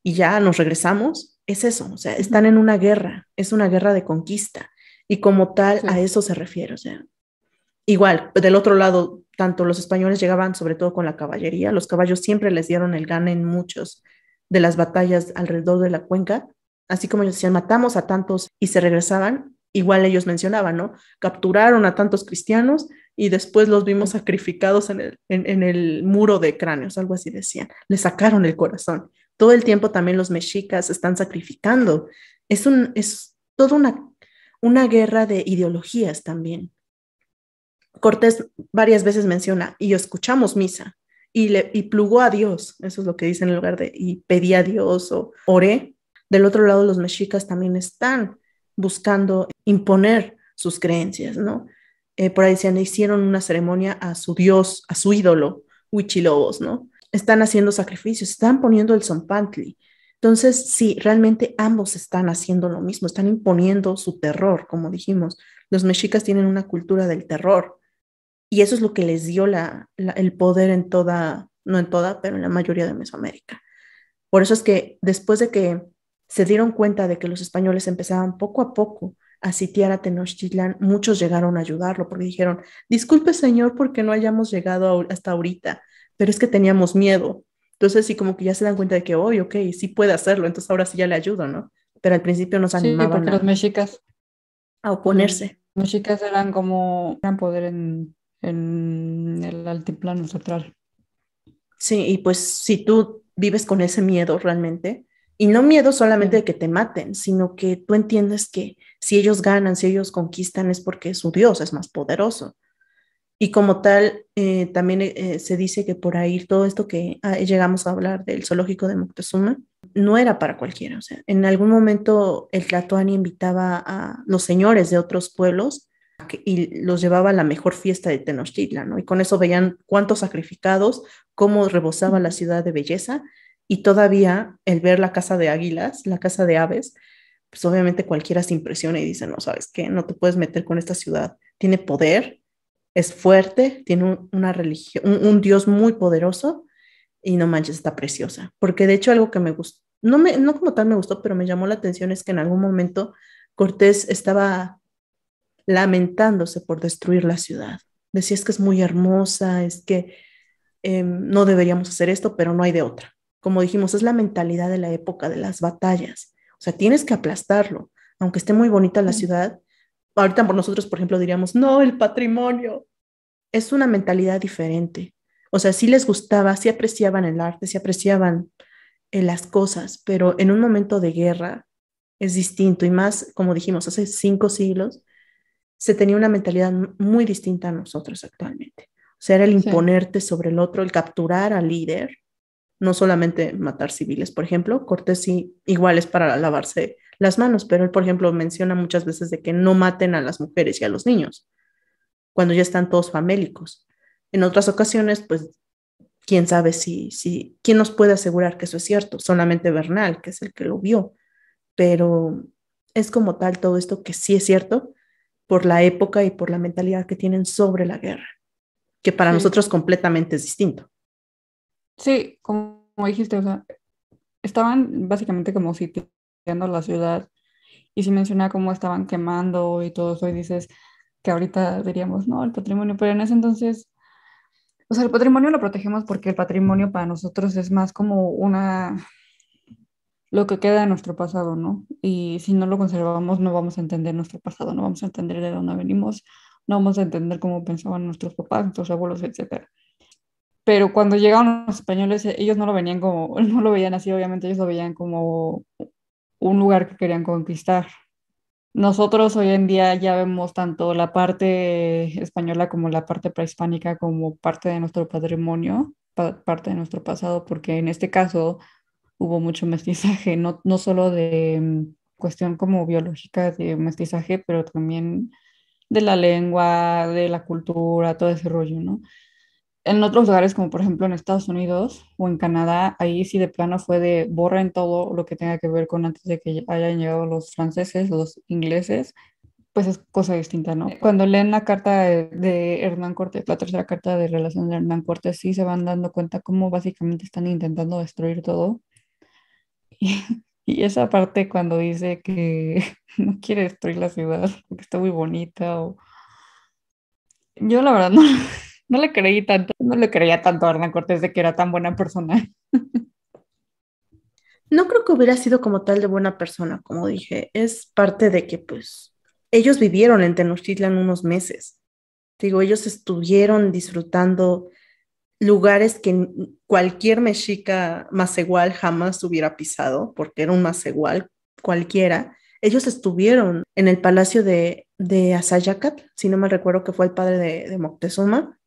y ya nos regresamos, es eso, o sea, están en una guerra, es una guerra de conquista y como tal a Sí. eso se refiere, o sea, igual, del otro lado, tanto los españoles llegaban sobre todo con la caballería, los caballos siempre les dieron el gane en muchos de las batallas alrededor de la cuenca, así como ellos decían, matamos a tantos y se regresaban, igual ellos mencionaban, ¿no? Capturaron a tantos cristianos y después los vimos Sí. sacrificados en el muro de cráneos, algo así decían, le sacaron el corazón. Todo el tiempo también los mexicas están sacrificando. Es toda una guerra de ideologías también. Cortés varias veces menciona, y escuchamos misa, y plugó a Dios, eso es lo que dice en lugar de, y pedí a Dios o oré. Del otro lado, los mexicas también están buscando imponer sus creencias, ¿no? Por ahí decían, hicieron una ceremonia a su Dios, a su ídolo, Huichilobos, ¿no? Están haciendo sacrificios, están poniendo el zompantli. Entonces, sí, realmente ambos están haciendo lo mismo, están imponiendo su terror, como dijimos. Los mexicas tienen una cultura del terror y eso es lo que les dio el poder en toda, no en toda, pero en la mayoría de Mesoamérica. Por eso es que después de que se dieron cuenta de que los españoles empezaban poco a poco a sitiar a Tenochtitlan, muchos llegaron a ayudarlo porque dijeron, disculpe señor porque no hayamos llegado hasta ahorita, pero es que teníamos miedo. Entonces sí como que ya se dan cuenta de que, hoy, ok, sí puede hacerlo, entonces ahora sí ya le ayudo, ¿no? Pero al principio nos Sí, animaban porque a los oponerse. mexicas eran como gran poder en el altiplano central. Sí, y pues si tú vives con ese miedo realmente, y no miedo solamente de Sí, que te maten, sino que tú entiendes que si ellos ganan, si ellos conquistan, es porque su Dios es más poderoso. Y como tal, también se dice que por ahí todo esto que llegamos a hablar del zoológico de Moctezuma, no era para cualquiera. O sea, en algún momento el Tlatoani invitaba a los señores de otros pueblos y los llevaba a la mejor fiesta de Tenochtitlan, ¿no? Y con eso veían cuántos sacrificados, cómo rebosaba la ciudad de belleza y todavía el ver la casa de águilas, la casa de aves, pues obviamente cualquiera se impresiona y dice, no, ¿sabes qué? No te puedes meter con esta ciudad. Tiene poder, es fuerte, tiene una religión, un Dios muy poderoso y no manches, está preciosa. Porque de hecho algo que me gustó, no como tal me gustó, pero me llamó la atención es que en algún momento Cortés estaba lamentándose por destruir la ciudad. Decía, es que es muy hermosa, es que no deberíamos hacer esto, pero no hay de otra. Como dijimos, es la mentalidad de la época de las batallas. O sea, tienes que aplastarlo. Aunque esté muy bonita la sí, ciudad, ahorita por nosotros, por ejemplo, diríamos, no, el patrimonio. Es una mentalidad diferente. O sea, sí les gustaba, sí apreciaban el arte, sí apreciaban las cosas, pero en un momento de guerra es distinto y más, como dijimos, hace 5 siglos se tenía una mentalidad muy distinta a nosotros actualmente. O sea, era el sí. imponerte sobre el otro, el capturar al líder, no solamente matar civiles. Por ejemplo, Cortés sí, igual es para lavarse las manos, pero él, por ejemplo, menciona muchas veces de que no maten a las mujeres y a los niños cuando ya están todos famélicos. En otras ocasiones, pues, quién sabe quién nos puede asegurar que eso es cierto, solamente Bernal, que es el que lo vio, pero es como tal todo esto que sí es cierto por la época y por la mentalidad que tienen sobre la guerra, que para Sí, nosotros completamente es distinto. sí, como dijiste, o sea, estaban básicamente como sitiando la ciudad y si menciona cómo estaban quemando y todo eso y dices que ahorita diríamos, no, el patrimonio, pero en ese entonces, o sea, el patrimonio lo protegemos porque el patrimonio para nosotros es más como lo que queda de nuestro pasado, ¿no? Y si no lo conservamos, no vamos a entender nuestro pasado, no vamos a entender de dónde venimos, no vamos a entender cómo pensaban nuestros papás, nuestros abuelos, etcétera. Pero cuando llegaron los españoles, ellos no lo venían como, no lo veían así, obviamente ellos lo veían como un lugar que querían conquistar. Nosotros hoy en día ya vemos tanto la parte española como la parte prehispánica como parte de nuestro patrimonio, parte de nuestro pasado, porque en este caso hubo mucho mestizaje, no solo de cuestión como biológica de mestizaje, pero también de la lengua, de la cultura, todo ese rollo, ¿no? En otros lugares, como por ejemplo en Estados Unidos o en Canadá, ahí sí de plano fue de borren todo lo que tenga que ver con antes de que hayan llegado los franceses, los ingleses, pues es cosa distinta, ¿no? Cuando leen la carta de Hernán Cortés, la tercera carta de relación de Hernán Cortés, sí se van dando cuenta cómo básicamente están intentando destruir todo Y esa parte cuando dice que no quiere destruir la ciudad porque está muy bonita, o yo la verdad no, no le creí tanto, no le creía tanto a Hernán Cortés de que era tan buena persona. No creo que hubiera sido como tal de buena persona, como dije, es parte de que pues ellos vivieron en Tenochtitlan unos meses. Digo, ellos estuvieron disfrutando lugares que cualquier mexica macehual jamás hubiera pisado, porque era un macehual cualquiera. Ellos estuvieron en el palacio de Azayacat, si no me recuerdo que fue el padre de Moctezuma.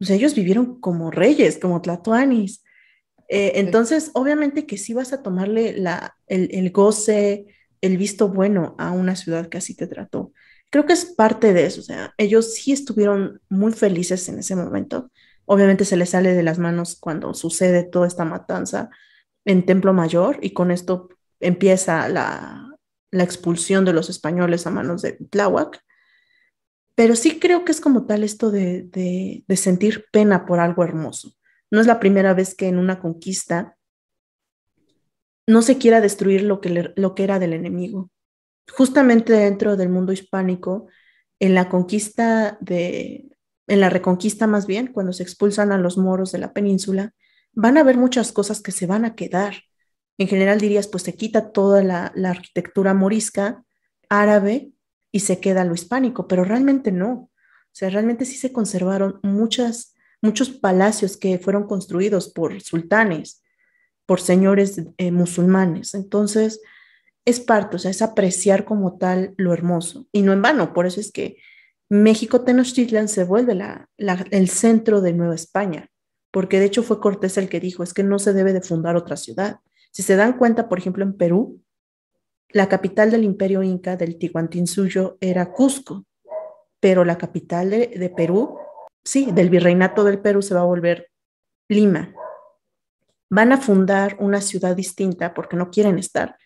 O sea, ellos vivieron como reyes, como tlatoanis. Sí. Entonces, obviamente que sí vas a tomarle el goce, el visto bueno a una ciudad que así te trató. Creo que es parte de eso, o sea, ellos sí estuvieron muy felices en ese momento. Obviamente se les sale de las manos cuando sucede toda esta matanza en Templo Mayor y con esto empieza la expulsión de los españoles a manos de Tláhuac. Pero sí creo que es como tal esto de sentir pena por algo hermoso. No es la primera vez que en una conquista no se quiera destruir lo que era del enemigo. Justamente dentro del mundo hispánico, en la conquista en la reconquista más bien, cuando se expulsan a los moros de la península, van a haber muchas cosas que se van a quedar. En general dirías, pues se quita toda la arquitectura morisca, árabe, y se queda lo hispánico, pero realmente no. O sea, realmente sí se conservaron muchos palacios que fueron construidos por sultanes, por señores musulmanes. Entonces, es parte, o sea, es apreciar como tal lo hermoso. Y no en vano, por eso es que México Tenochtitlan se vuelve el centro de Nueva España, porque de hecho fue Cortés el que dijo, es que no se debe de fundar otra ciudad. Si se dan cuenta, por ejemplo, en Perú, la capital del imperio inca, del Tihuantinsuyo, era Cusco, pero la capital de Perú, sí, del virreinato del Perú se va a volver Lima. Van a fundar una ciudad distinta porque no quieren estar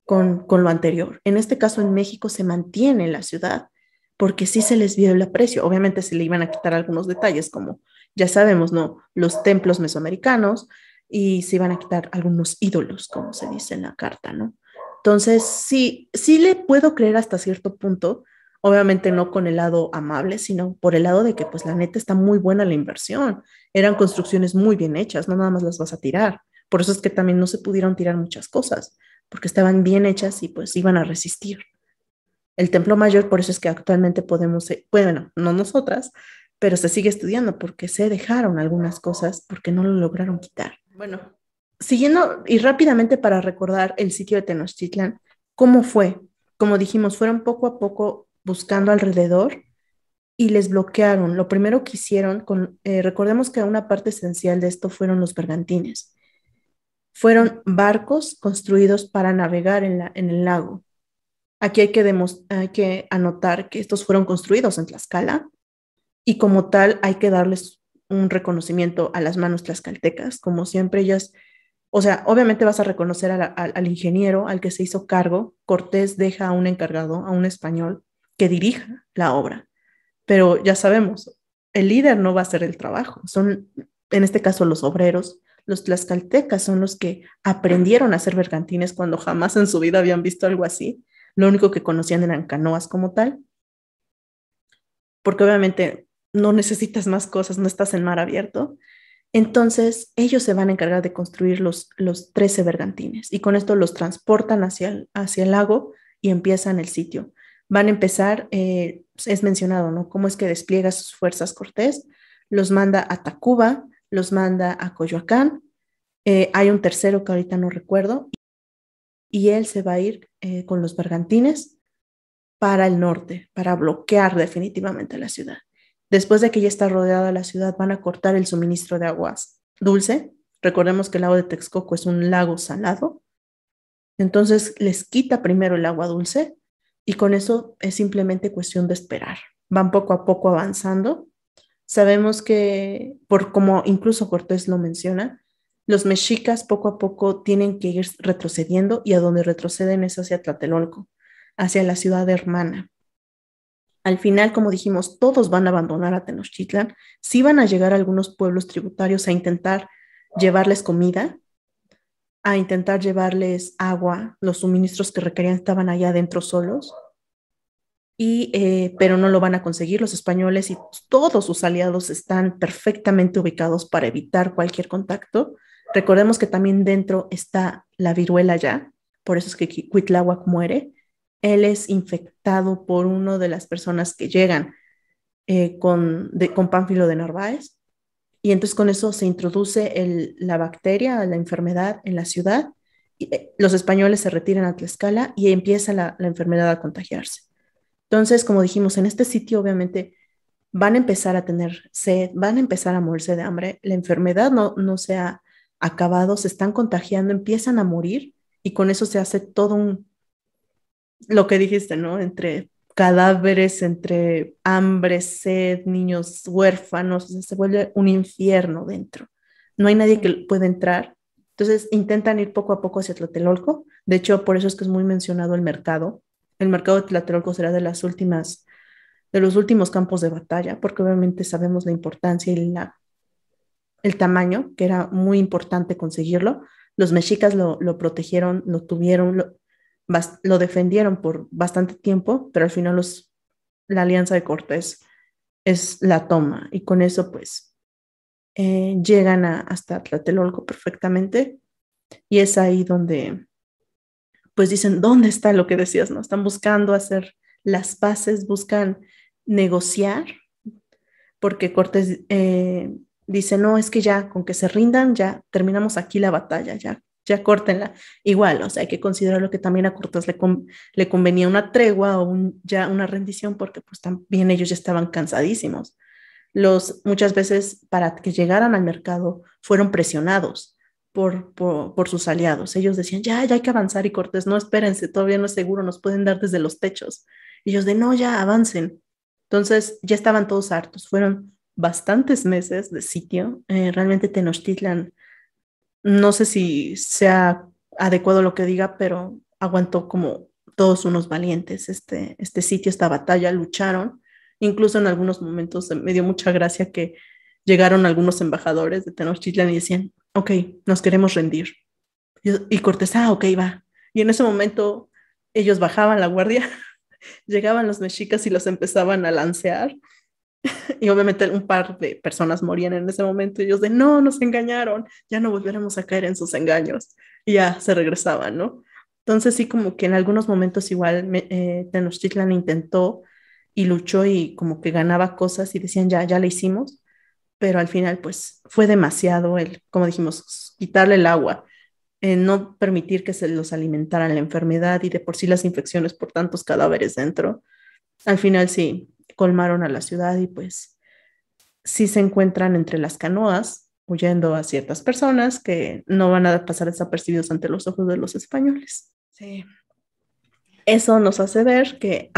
con lo anterior. En este caso, en México se mantiene la ciudad porque sí se les vio el aprecio. Obviamente se le iban a quitar algunos detalles, como ya sabemos, ¿no? Los templos mesoamericanos y se iban a quitar algunos ídolos, como se dice en la carta, ¿no? Entonces, sí, sí le puedo creer hasta cierto punto, obviamente no con el lado amable, sino por el lado de que, pues, la neta está muy buena la inversión. Eran construcciones muy bien hechas, no nada más las vas a tirar. Por eso es que también no se pudieron tirar muchas cosas porque estaban bien hechas y pues iban a resistir. El Templo Mayor, por eso es que actualmente podemos, bueno, no nosotras, pero se sigue estudiando porque se dejaron algunas cosas porque no lo lograron quitar. Bueno, siguiendo y rápidamente para recordar el sitio de Tenochtitlan, ¿cómo fue? Como dijimos, fueron poco a poco buscando alrededor y les bloquearon. Lo primero que hicieron, recordemos que una parte esencial de esto fueron los bergantines. Fueron barcos construidos para navegar en el lago. Aquí hay que anotar que estos fueron construidos en Tlaxcala y como tal hay que darles un reconocimiento a las manos tlaxcaltecas, como siempre ellas, o sea, obviamente vas a reconocer al ingeniero, al que se hizo cargo. Cortés deja a un encargado, a un español, que dirija la obra, pero ya sabemos, el líder no va a hacer el trabajo, son en este caso los obreros. Los tlaxcaltecas son los que aprendieron a hacer bergantines cuando jamás en su vida habían visto algo así. Lo único que conocían eran canoas como tal, porque obviamente no necesitas más cosas, no estás en mar abierto. Entonces, ellos se van a encargar de construir los 13 bergantines y con esto los transportan hacia el lago y empiezan el sitio. Van a empezar, es mencionado, ¿no? Cómo es que despliega sus fuerzas Cortés, los manda a Tacuba, los manda a Coyoacán. Hay un tercero que ahorita no recuerdo y él se va a ir con los bergantines para el norte, para bloquear definitivamente la ciudad. Después de que ya está rodeada la ciudad, van a cortar el suministro de aguas dulce. Recordemos que el lago de Texcoco es un lago salado. Entonces les quita primero el agua dulce y con eso es simplemente cuestión de esperar. Van poco a poco avanzando. Sabemos que, por como incluso Cortés lo menciona, los mexicas poco a poco tienen que ir retrocediendo y a donde retroceden es hacia Tlatelolco, hacia la ciudad hermana. Al final, como dijimos, todos van a abandonar a Tenochtitlan. Sí van a llegar algunos pueblos tributarios a intentar llevarles comida, a intentar llevarles agua. Los suministros que requerían estaban allá adentro solos, pero no lo van a conseguir. Los españoles y todos sus aliados están perfectamente ubicados para evitar cualquier contacto. Recordemos que también dentro está la viruela ya, por eso es que Cuitláhuac muere. Él es infectado por una de las personas que llegan con Pánfilo de Narváez, y entonces con eso se introduce la bacteria, la enfermedad en la ciudad, y los españoles se retiran a Tlaxcala y empieza la enfermedad a contagiarse. Entonces, como dijimos, en este sitio obviamente van a empezar a tener sed, van a empezar a morirse de hambre, la enfermedad no se ha acabado, se están contagiando, empiezan a morir, y con eso se hace todo lo que dijiste, ¿no? Entre cadáveres, entre hambre, sed, niños huérfanos, o sea, se vuelve un infierno dentro. No hay nadie que pueda entrar. Entonces intentan ir poco a poco hacia Tlatelolco. De hecho, por eso es que es muy mencionado el mercado. El mercado de Tlatelolco será de los últimos campos de batalla, porque obviamente sabemos la importancia y el tamaño, que era muy importante conseguirlo. Los mexicas lo protegieron, lo tuvieron, lo defendieron por bastante tiempo, pero al final la alianza de Cortés es la toma, y con eso pues llegan hasta Tlatelolco perfectamente, y es ahí donde pues dicen, ¿dónde está lo que decías? ¿No? Están buscando hacer las paces, buscan negociar, porque Cortés dice, no, es que ya con que se rindan, ya terminamos aquí la batalla, ya córtenla. Igual, o sea, hay que considerar lo que también a Cortés le convenía una tregua o ya una rendición, porque pues también ellos ya estaban cansadísimos. Muchas veces para que llegaran al mercado fueron presionados por sus aliados. Ellos decían, ya hay que avanzar, y Cortés, no, espérense, todavía no es seguro, nos pueden dar desde los techos. Y ellos no, ya avancen. Entonces ya estaban todos hartos, fueron bastantes meses de sitio. Realmente Tenochtitlan, no sé si sea adecuado lo que diga, pero aguantó como todos unos valientes este sitio, esta batalla, lucharon. Incluso en algunos momentos me dio mucha gracia que llegaron algunos embajadores de Tenochtitlan y decían, ok, nos queremos rendir. Y Cortés, ok, va. Y en ese momento ellos bajaban la guardia, llegaban los mexicas y los empezaban a lancear, y obviamente un par de personas morían en ese momento, y ellos no, nos engañaron, ya no volveremos a caer en sus engaños, y ya se regresaban, ¿no? Entonces sí, como que en algunos momentos igual Tenochtitlan intentó y luchó, y como que ganaba cosas y decían, ya le hicimos, pero al final pues fue demasiado como dijimos, quitarle el agua, no permitir que se los alimentaran la enfermedad y de por sí las infecciones por tantos cadáveres dentro. Al final sí, colmaron a la ciudad, y pues sí se encuentran entre las canoas huyendo a ciertas personas que no van a pasar desapercibidos ante los ojos de los españoles. Sí. Eso nos hace ver que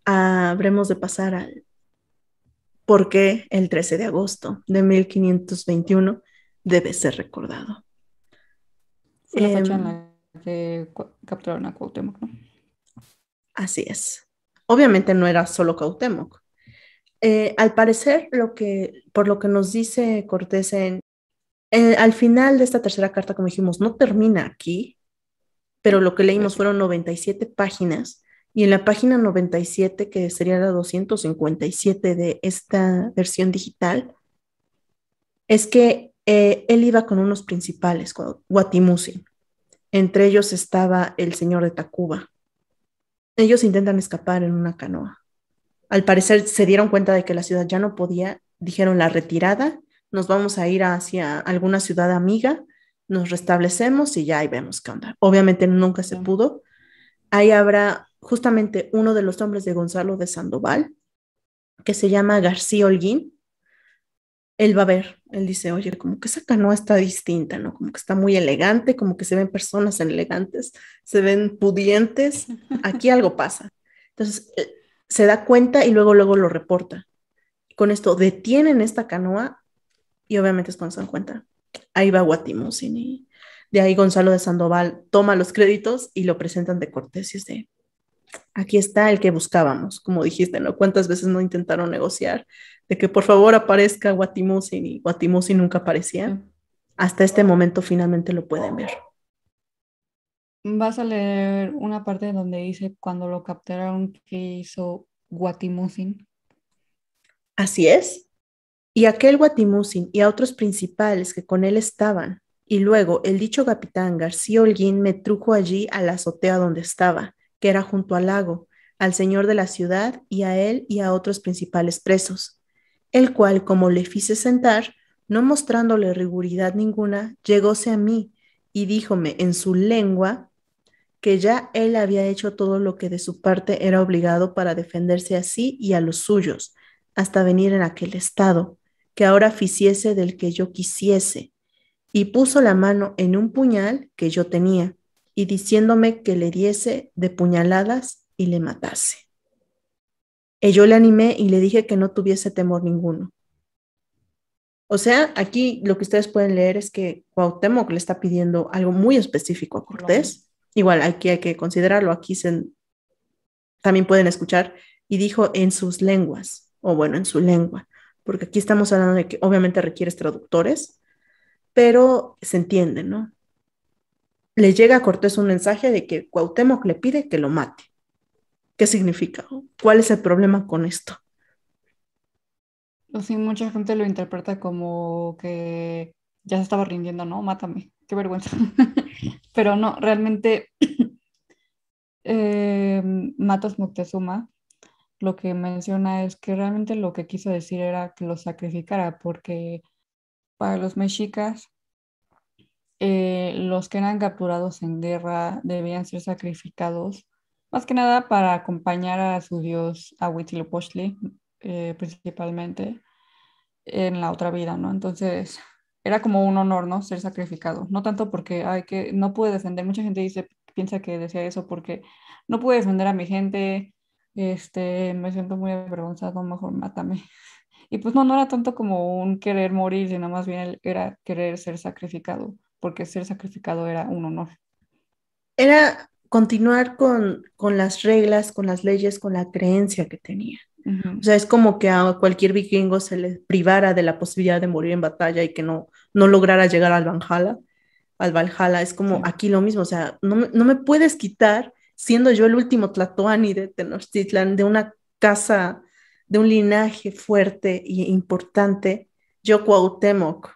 habremos de pasar al por qué el 13 de agosto de 1521 debe ser recordado. Fue la fecha en la que capturaron a Cuauhtémoc, ¿no? Así es. Obviamente no era solo Cuauhtémoc. Al parecer, por lo que nos dice Cortés al final de esta tercera carta, como dijimos, no termina aquí, pero lo que leímos fueron 97 páginas, y en la página 97, que sería la 257 de esta versión digital, es que él iba con unos principales, Guatimusi. Entre ellos estaba el señor de Tacuba. Ellos intentan escapar en una canoa. Al parecer se dieron cuenta de que la ciudad ya no podía, dijeron la retirada, nos vamos a ir hacia alguna ciudad amiga, nos restablecemos y ya ahí vemos qué onda. Obviamente nunca se pudo. Ahí habrá justamente uno de los hombres de Gonzalo de Sandoval, que se llama García Holguín. Él va a ver, él dice, oye, como que esa canoa está distinta, ¿no? Como que está muy elegante, como que se ven personas elegantes, se ven pudientes, aquí algo pasa. Entonces, se da cuenta y luego lo reporta. Con esto detienen esta canoa, y obviamente es cuando se dan cuenta. Ahí va Guatimusin, y de ahí Gonzalo de Sandoval toma los créditos y lo presentan de Cortés, y es de, aquí está el que buscábamos, como dijiste, ¿no? ¿Cuántas veces no intentaron negociar de que por favor aparezca Guatimusin, y Guatimusin nunca aparecía? Hasta este momento finalmente lo pueden ver. Vas a leer una parte donde dice cuando lo capturaron que hizo Guatimusin. Así es. Y aquel Guatimusin y a otros principales que con él estaban. Y luego el dicho capitán García Holguín me trujo allí a la azotea donde estaba, que era junto al lago, al señor de la ciudad y a él y a otros principales presos, el cual, como le fice sentar, no mostrándole riguridad ninguna, llegóse a mí y díjome en su lengua que ya él había hecho todo lo que de su parte era obligado para defenderse a sí y a los suyos, hasta venir en aquel estado, que ahora ficiese del que yo quisiese, y puso la mano en un puñal que yo tenía, y diciéndome que le diese de puñaladas y le matase. Y yo le animé y le dije que no tuviese temor ninguno. O sea, aquí lo que ustedes pueden leer es que Cuauhtémoc le está pidiendo algo muy específico a Colón. Cortés. Igual aquí hay que considerarlo, aquí también pueden escuchar, y dijo en sus lenguas, o bueno, en su lengua, porque aquí estamos hablando de que obviamente requieres traductores, pero se entiende, ¿no? Le llega a Cortés un mensaje de que Cuauhtémoc le pide que lo mate. ¿Qué significa? ¿Cuál es el problema con esto? O sí, mucha gente lo interpreta como que ya se estaba rindiendo, ¿no? Mátame, qué vergüenza. Pero no, realmente Matas Moctezuma lo que menciona es que realmente lo que quiso decir era que lo sacrificara, porque para los mexicas, los que eran capturados en guerra debían ser sacrificados, más que nada para acompañar a su dios, a Huitzilopochtli, principalmente en la otra vida, ¿no? Entonces, era como un honor, ¿no? Ser sacrificado. No tanto porque, ay, que no pude defender. Mucha gente dice, piensa que decía eso porque no pude defender a mi gente, me siento muy avergonzado, mejor mátame. Y pues no, no era tanto como un querer morir, sino más bien era querer ser sacrificado, porque ser sacrificado era un honor. Era continuar con las reglas, con las leyes, con la creencia que tenía. O Ujú. sea, es como que a cualquier vikingo se le privara de la posibilidad de morir en batalla y que no lograra llegar al Valhalla. Es como Sí. aquí lo mismo, o sea, no me puedes quitar, siendo yo el último Tlatoani de Tenochtitlan, de una casa, de un linaje fuerte e importante, yo Cuauhtémoc,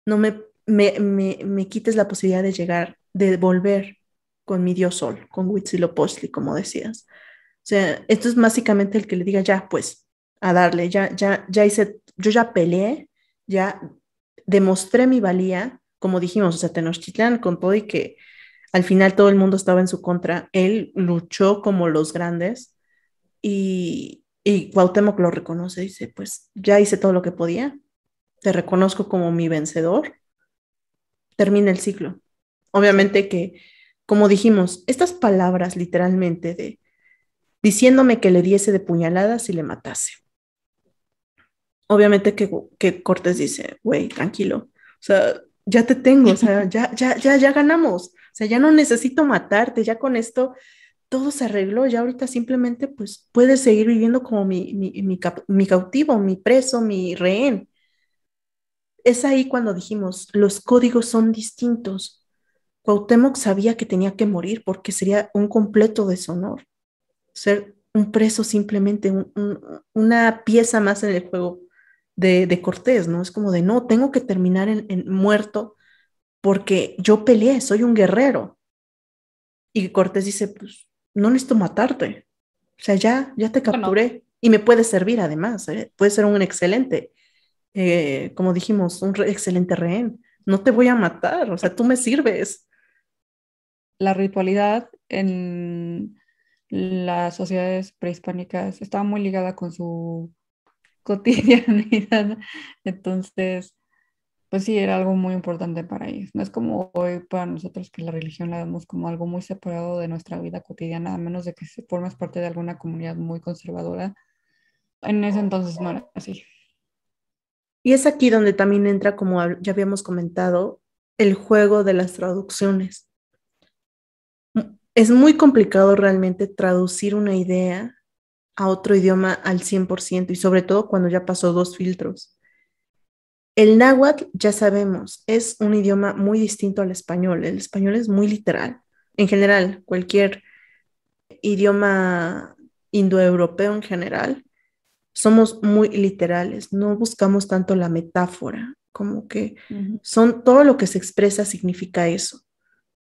no me quites la posibilidad de llegar, de volver con mi dios Sol, con Huitzilopochtli, como decías. O sea, esto es básicamente el que le diga, ya, pues, a darle, ya hice, yo ya peleé, ya demostré mi valía, como dijimos, o sea, Tenochtitlán, con todo y que al final todo el mundo estaba en su contra, él luchó como los grandes y Cuauhtémoc lo reconoce, dice, pues, ya hice todo lo que podía, te reconozco como mi vencedor, termina el ciclo. Sí. Obviamente que, como dijimos, estas palabras literalmente de diciéndome que le diese de puñaladas y le matase. Obviamente que Cortés dice, güey, tranquilo, o sea, ya te tengo, o sea, ya ganamos, o sea, ya no necesito matarte, ya con esto todo se arregló, ya ahorita simplemente pues puedes seguir viviendo como mi cautivo, mi preso, mi rehén. Es ahí cuando dijimos, los códigos son distintos. Cuauhtémoc sabía que tenía que morir porque sería un completo deshonor ser un preso simplemente, una pieza más en el juego de Cortés, ¿no? Es como de, no, tengo que terminar en muerto porque yo peleé, soy un guerrero. Y Cortés dice, pues, no necesito matarte. O sea, ya te Bueno, capturé y me puede servir además, ¿eh? Puede ser un excelente, como dijimos, excelente rehén. No te voy a matar, o sea, tú me sirves. la ritualidad en las sociedades prehispánicas estaba muy ligada con su cotidianidad. Entonces, pues sí, era algo muy importante para ellos. No es como hoy para nosotros que la religión la vemos como algo muy separado de nuestra vida cotidiana, a menos de que formes parte de alguna comunidad muy conservadora. En ese entonces no era así. Y es aquí donde también entra, como ya habíamos comentado, el juego de las traducciones. Es muy complicado realmente traducir una idea a otro idioma al 100% y sobre todo cuando ya pasó dos filtros. El náhuatl, ya sabemos, es un idioma muy distinto al español. El español es muy literal. En general, cualquier idioma indoeuropeo en general, somos muy literales. No buscamos tanto la metáfora, como que Ujú. son todo lo que se expresa significa eso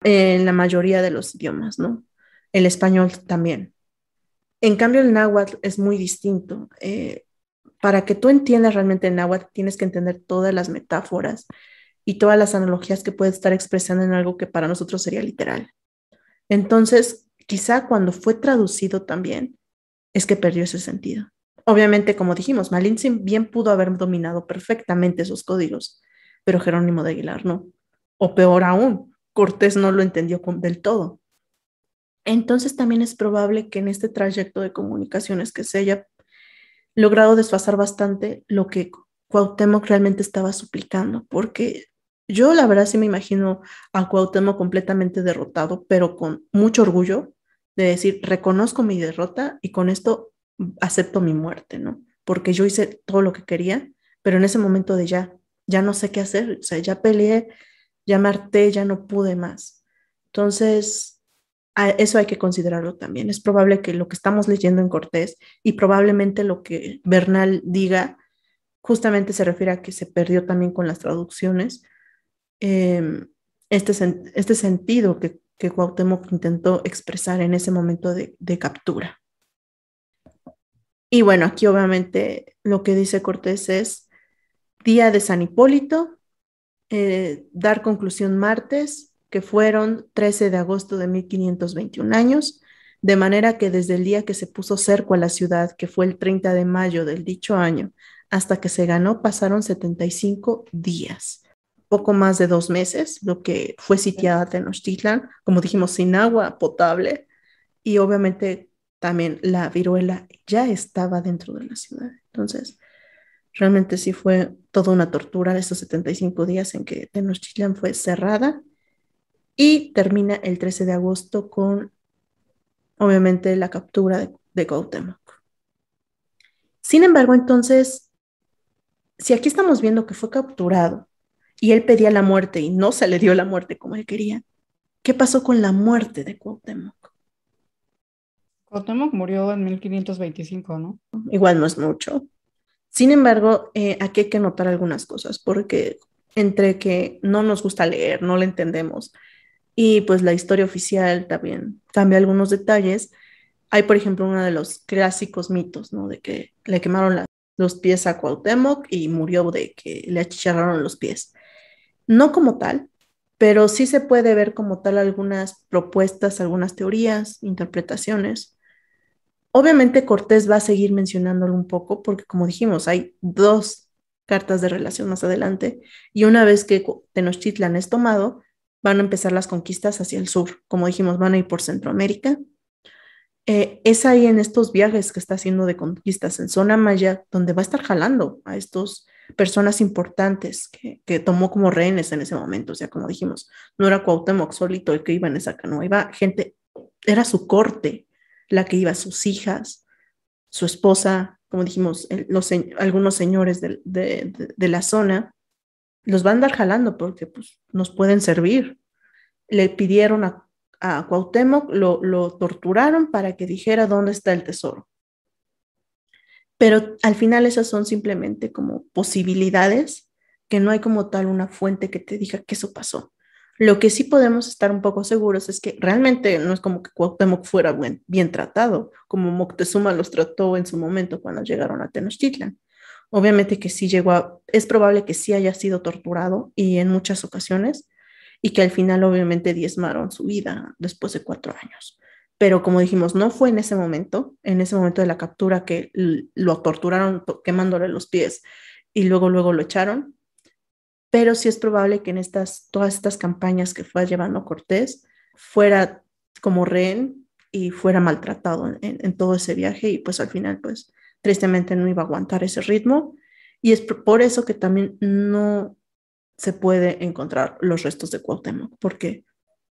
en la mayoría de los idiomas, ¿no? El español también. En cambio, el náhuatl es muy distinto. Para que tú entiendas realmente el náhuatl, tienes que entender todas las metáforas y todas las analogías que puede estar expresando en algo que para nosotros sería literal. Entonces, quizá cuando fue traducido también, es que perdió ese sentido. Obviamente, como dijimos, Malinche bien pudo haber dominado perfectamente esos códigos, pero Jerónimo de Aguilar no. O peor aún, Cortés no lo entendió del todo. Entonces también es probable que en este trayecto de comunicaciones que se haya logrado desfasar bastante lo que Cuauhtémoc realmente estaba suplicando, porque yo la verdad sí me imagino a Cuauhtémoc completamente derrotado, pero con mucho orgullo de decir, reconozco mi derrota y con esto acepto mi muerte, ¿no? Porque yo hice todo lo que quería, pero en ese momento de ya no sé qué hacer, o sea, ya peleé, ya me harté, ya no pude más. Entonces, eso hay que considerarlo también. Es probable que lo que estamos leyendo en Cortés y probablemente lo que Bernal diga justamente se refiere a que se perdió también con las traducciones este sentido que Cuauhtémoc intentó expresar en ese momento de captura. Y bueno, aquí obviamente lo que dice Cortés es día de San Hipólito, dar conclusión martes, que fueron 13 de agosto de 1521 años, de manera que desde el día que se puso cerco a la ciudad, que fue el 30 de mayo del dicho año, hasta que se ganó, pasaron 75 días, poco más de 2 meses, lo que fue sitiada Tenochtitlan, como dijimos, sin agua potable, y obviamente también la viruela ya estaba dentro de la ciudad. Entonces, realmente sí fue toda una tortura esos 75 días en que Tenochtitlan fue cerrada y termina el 13 de agosto con, obviamente, la captura de Cuauhtémoc. Sin embargo, entonces, si aquí estamos viendo que fue capturado y él pedía la muerte y no se le dio la muerte como él quería, ¿qué pasó con la muerte de Cuauhtémoc? Cuauhtémoc murió en 1525, ¿no? Igual no es mucho. Sin embargo, aquí hay que notar algunas cosas, porque entre que no nos gusta leer, no le entendemos, y pues la historia oficial también cambia algunos detalles. Hay, por ejemplo, uno de los clásicos mitos, ¿no? De que le quemaron los pies a Cuauhtémoc y murió de que le achicharraron los pies. No como tal, pero sí se puede ver como tal algunas propuestas, algunas teorías, interpretaciones. Obviamente Cortés va a seguir mencionándolo un poco porque, como dijimos, hay dos cartas de relación más adelante y una vez que Tenochtitlan es tomado, van a empezar las conquistas hacia el sur. Como dijimos, van a ir por Centroamérica. Es ahí en estos viajes que está haciendo de conquistas en zona maya donde va a estar jalando a estos personas importantes que tomó como rehenes en ese momento. O sea, como dijimos, no era Cuauhtémoc solito el que iba en esa canoa, iba gente, era su corte la que iba, sus hijas, su esposa, como dijimos, algunos señores de la zona, los van a andar jalando porque pues, nos pueden servir. Le pidieron a Cuauhtémoc, lo torturaron para que dijera dónde está el tesoro. Pero al final esas son simplemente como posibilidades, que no hay como tal una fuente que te diga que eso pasó. Lo que sí podemos estar un poco seguros es que realmente no es como que Cuauhtémoc fuera bien tratado, como Moctezuma los trató en su momento cuando llegaron a Tenochtitlan. Obviamente que sí es probable que sí haya sido torturado y en muchas ocasiones, y que al final obviamente diezmaron su vida después de 4 años. Pero como dijimos, no fue en ese momento de la captura que lo torturaron quemándole los pies y luego lo echaron, pero sí es probable que en todas estas campañas que fue llevando Cortés fuera como rehén y fuera maltratado en todo ese viaje y pues al final pues tristemente no iba a aguantar ese ritmo y es por eso que también no se puede encontrar los restos de Cuauhtémoc porque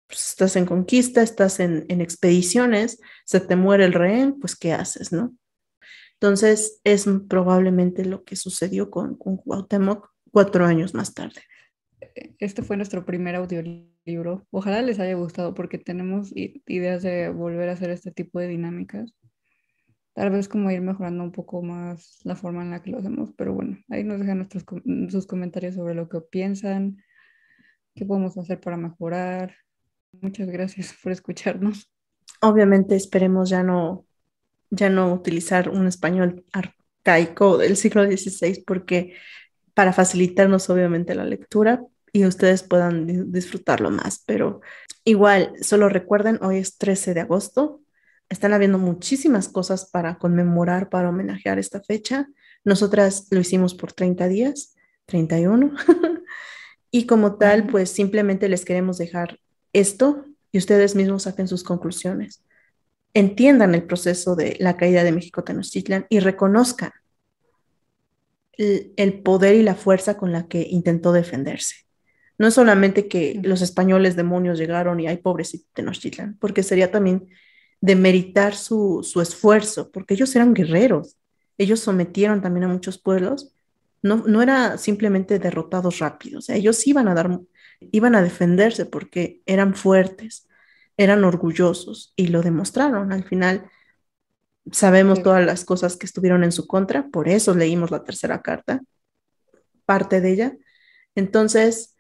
pues, estás en conquista, estás en expediciones, se te muere el rehén, pues ¿qué haces, no? Entonces es probablemente lo que sucedió con Cuauhtémoc 4 años más tarde. Este fue nuestro primer audiolibro. Ojalá les haya gustado porque tenemos ideas de volver a hacer este tipo de dinámicas. Tal vez como ir mejorando un poco más la forma en la que lo hacemos, pero bueno, ahí nos dejan sus comentarios sobre lo que piensan, qué podemos hacer para mejorar. Muchas gracias por escucharnos. Obviamente esperemos ya no utilizar un español arcaico del siglo XVI porque para facilitarnos obviamente la lectura y ustedes puedan disfrutarlo más. Pero igual, solo recuerden, hoy es 13 de agosto. Están habiendo muchísimas cosas para conmemorar, para homenajear esta fecha. Nosotras lo hicimos por 30 días, 31. Y como tal, pues simplemente les queremos dejar esto y ustedes mismos saquen sus conclusiones. Entiendan el proceso de la caída de México Tenochtitlan y reconozcan el poder y la fuerza con la que intentó defenderse. No es solamente que los españoles demonios llegaron y hay pobrecito Tenochtitlan, porque sería también demeritar su esfuerzo, porque ellos eran guerreros, ellos sometieron también a muchos pueblos, no era simplemente derrotados rápidos, ellos iban a defenderse porque eran fuertes, eran orgullosos y lo demostraron. Al final sabemos todas las cosas que estuvieron en su contra, por eso leímos la tercera carta, parte de ella. Entonces,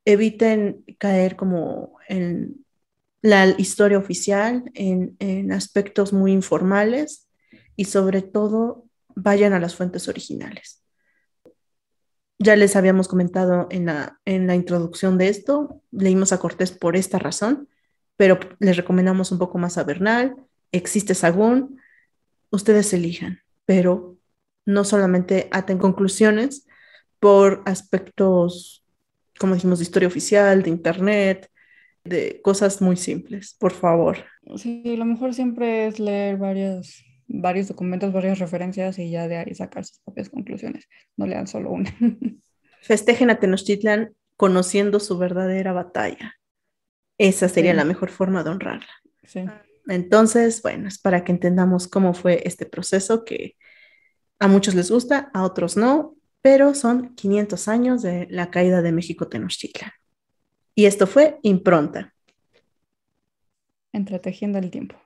eviten caer como en la historia oficial, en aspectos muy informales y sobre todo vayan a las fuentes originales. Ya les habíamos comentado en la introducción de esto, leímos a Cortés por esta razón, pero les recomendamos un poco más a Bernal, existe Sagún, ustedes elijan, pero no solamente aten conclusiones por aspectos, como dijimos, de historia oficial, de internet, de cosas muy simples, por favor. Sí, lo mejor siempre es leer varios documentos, varias referencias y ya de ahí sacar sus propias conclusiones. No lean solo una. Festejen a Tenochtitlan conociendo su verdadera batalla. Esa sería la mejor forma de honrarla. Sí. Entonces, bueno, es para que entendamos cómo fue este proceso que a muchos les gusta, a otros no, pero son 500 años de la caída de México Tenochtitlan. Y esto fue Impronta. Entretejiendo el tiempo.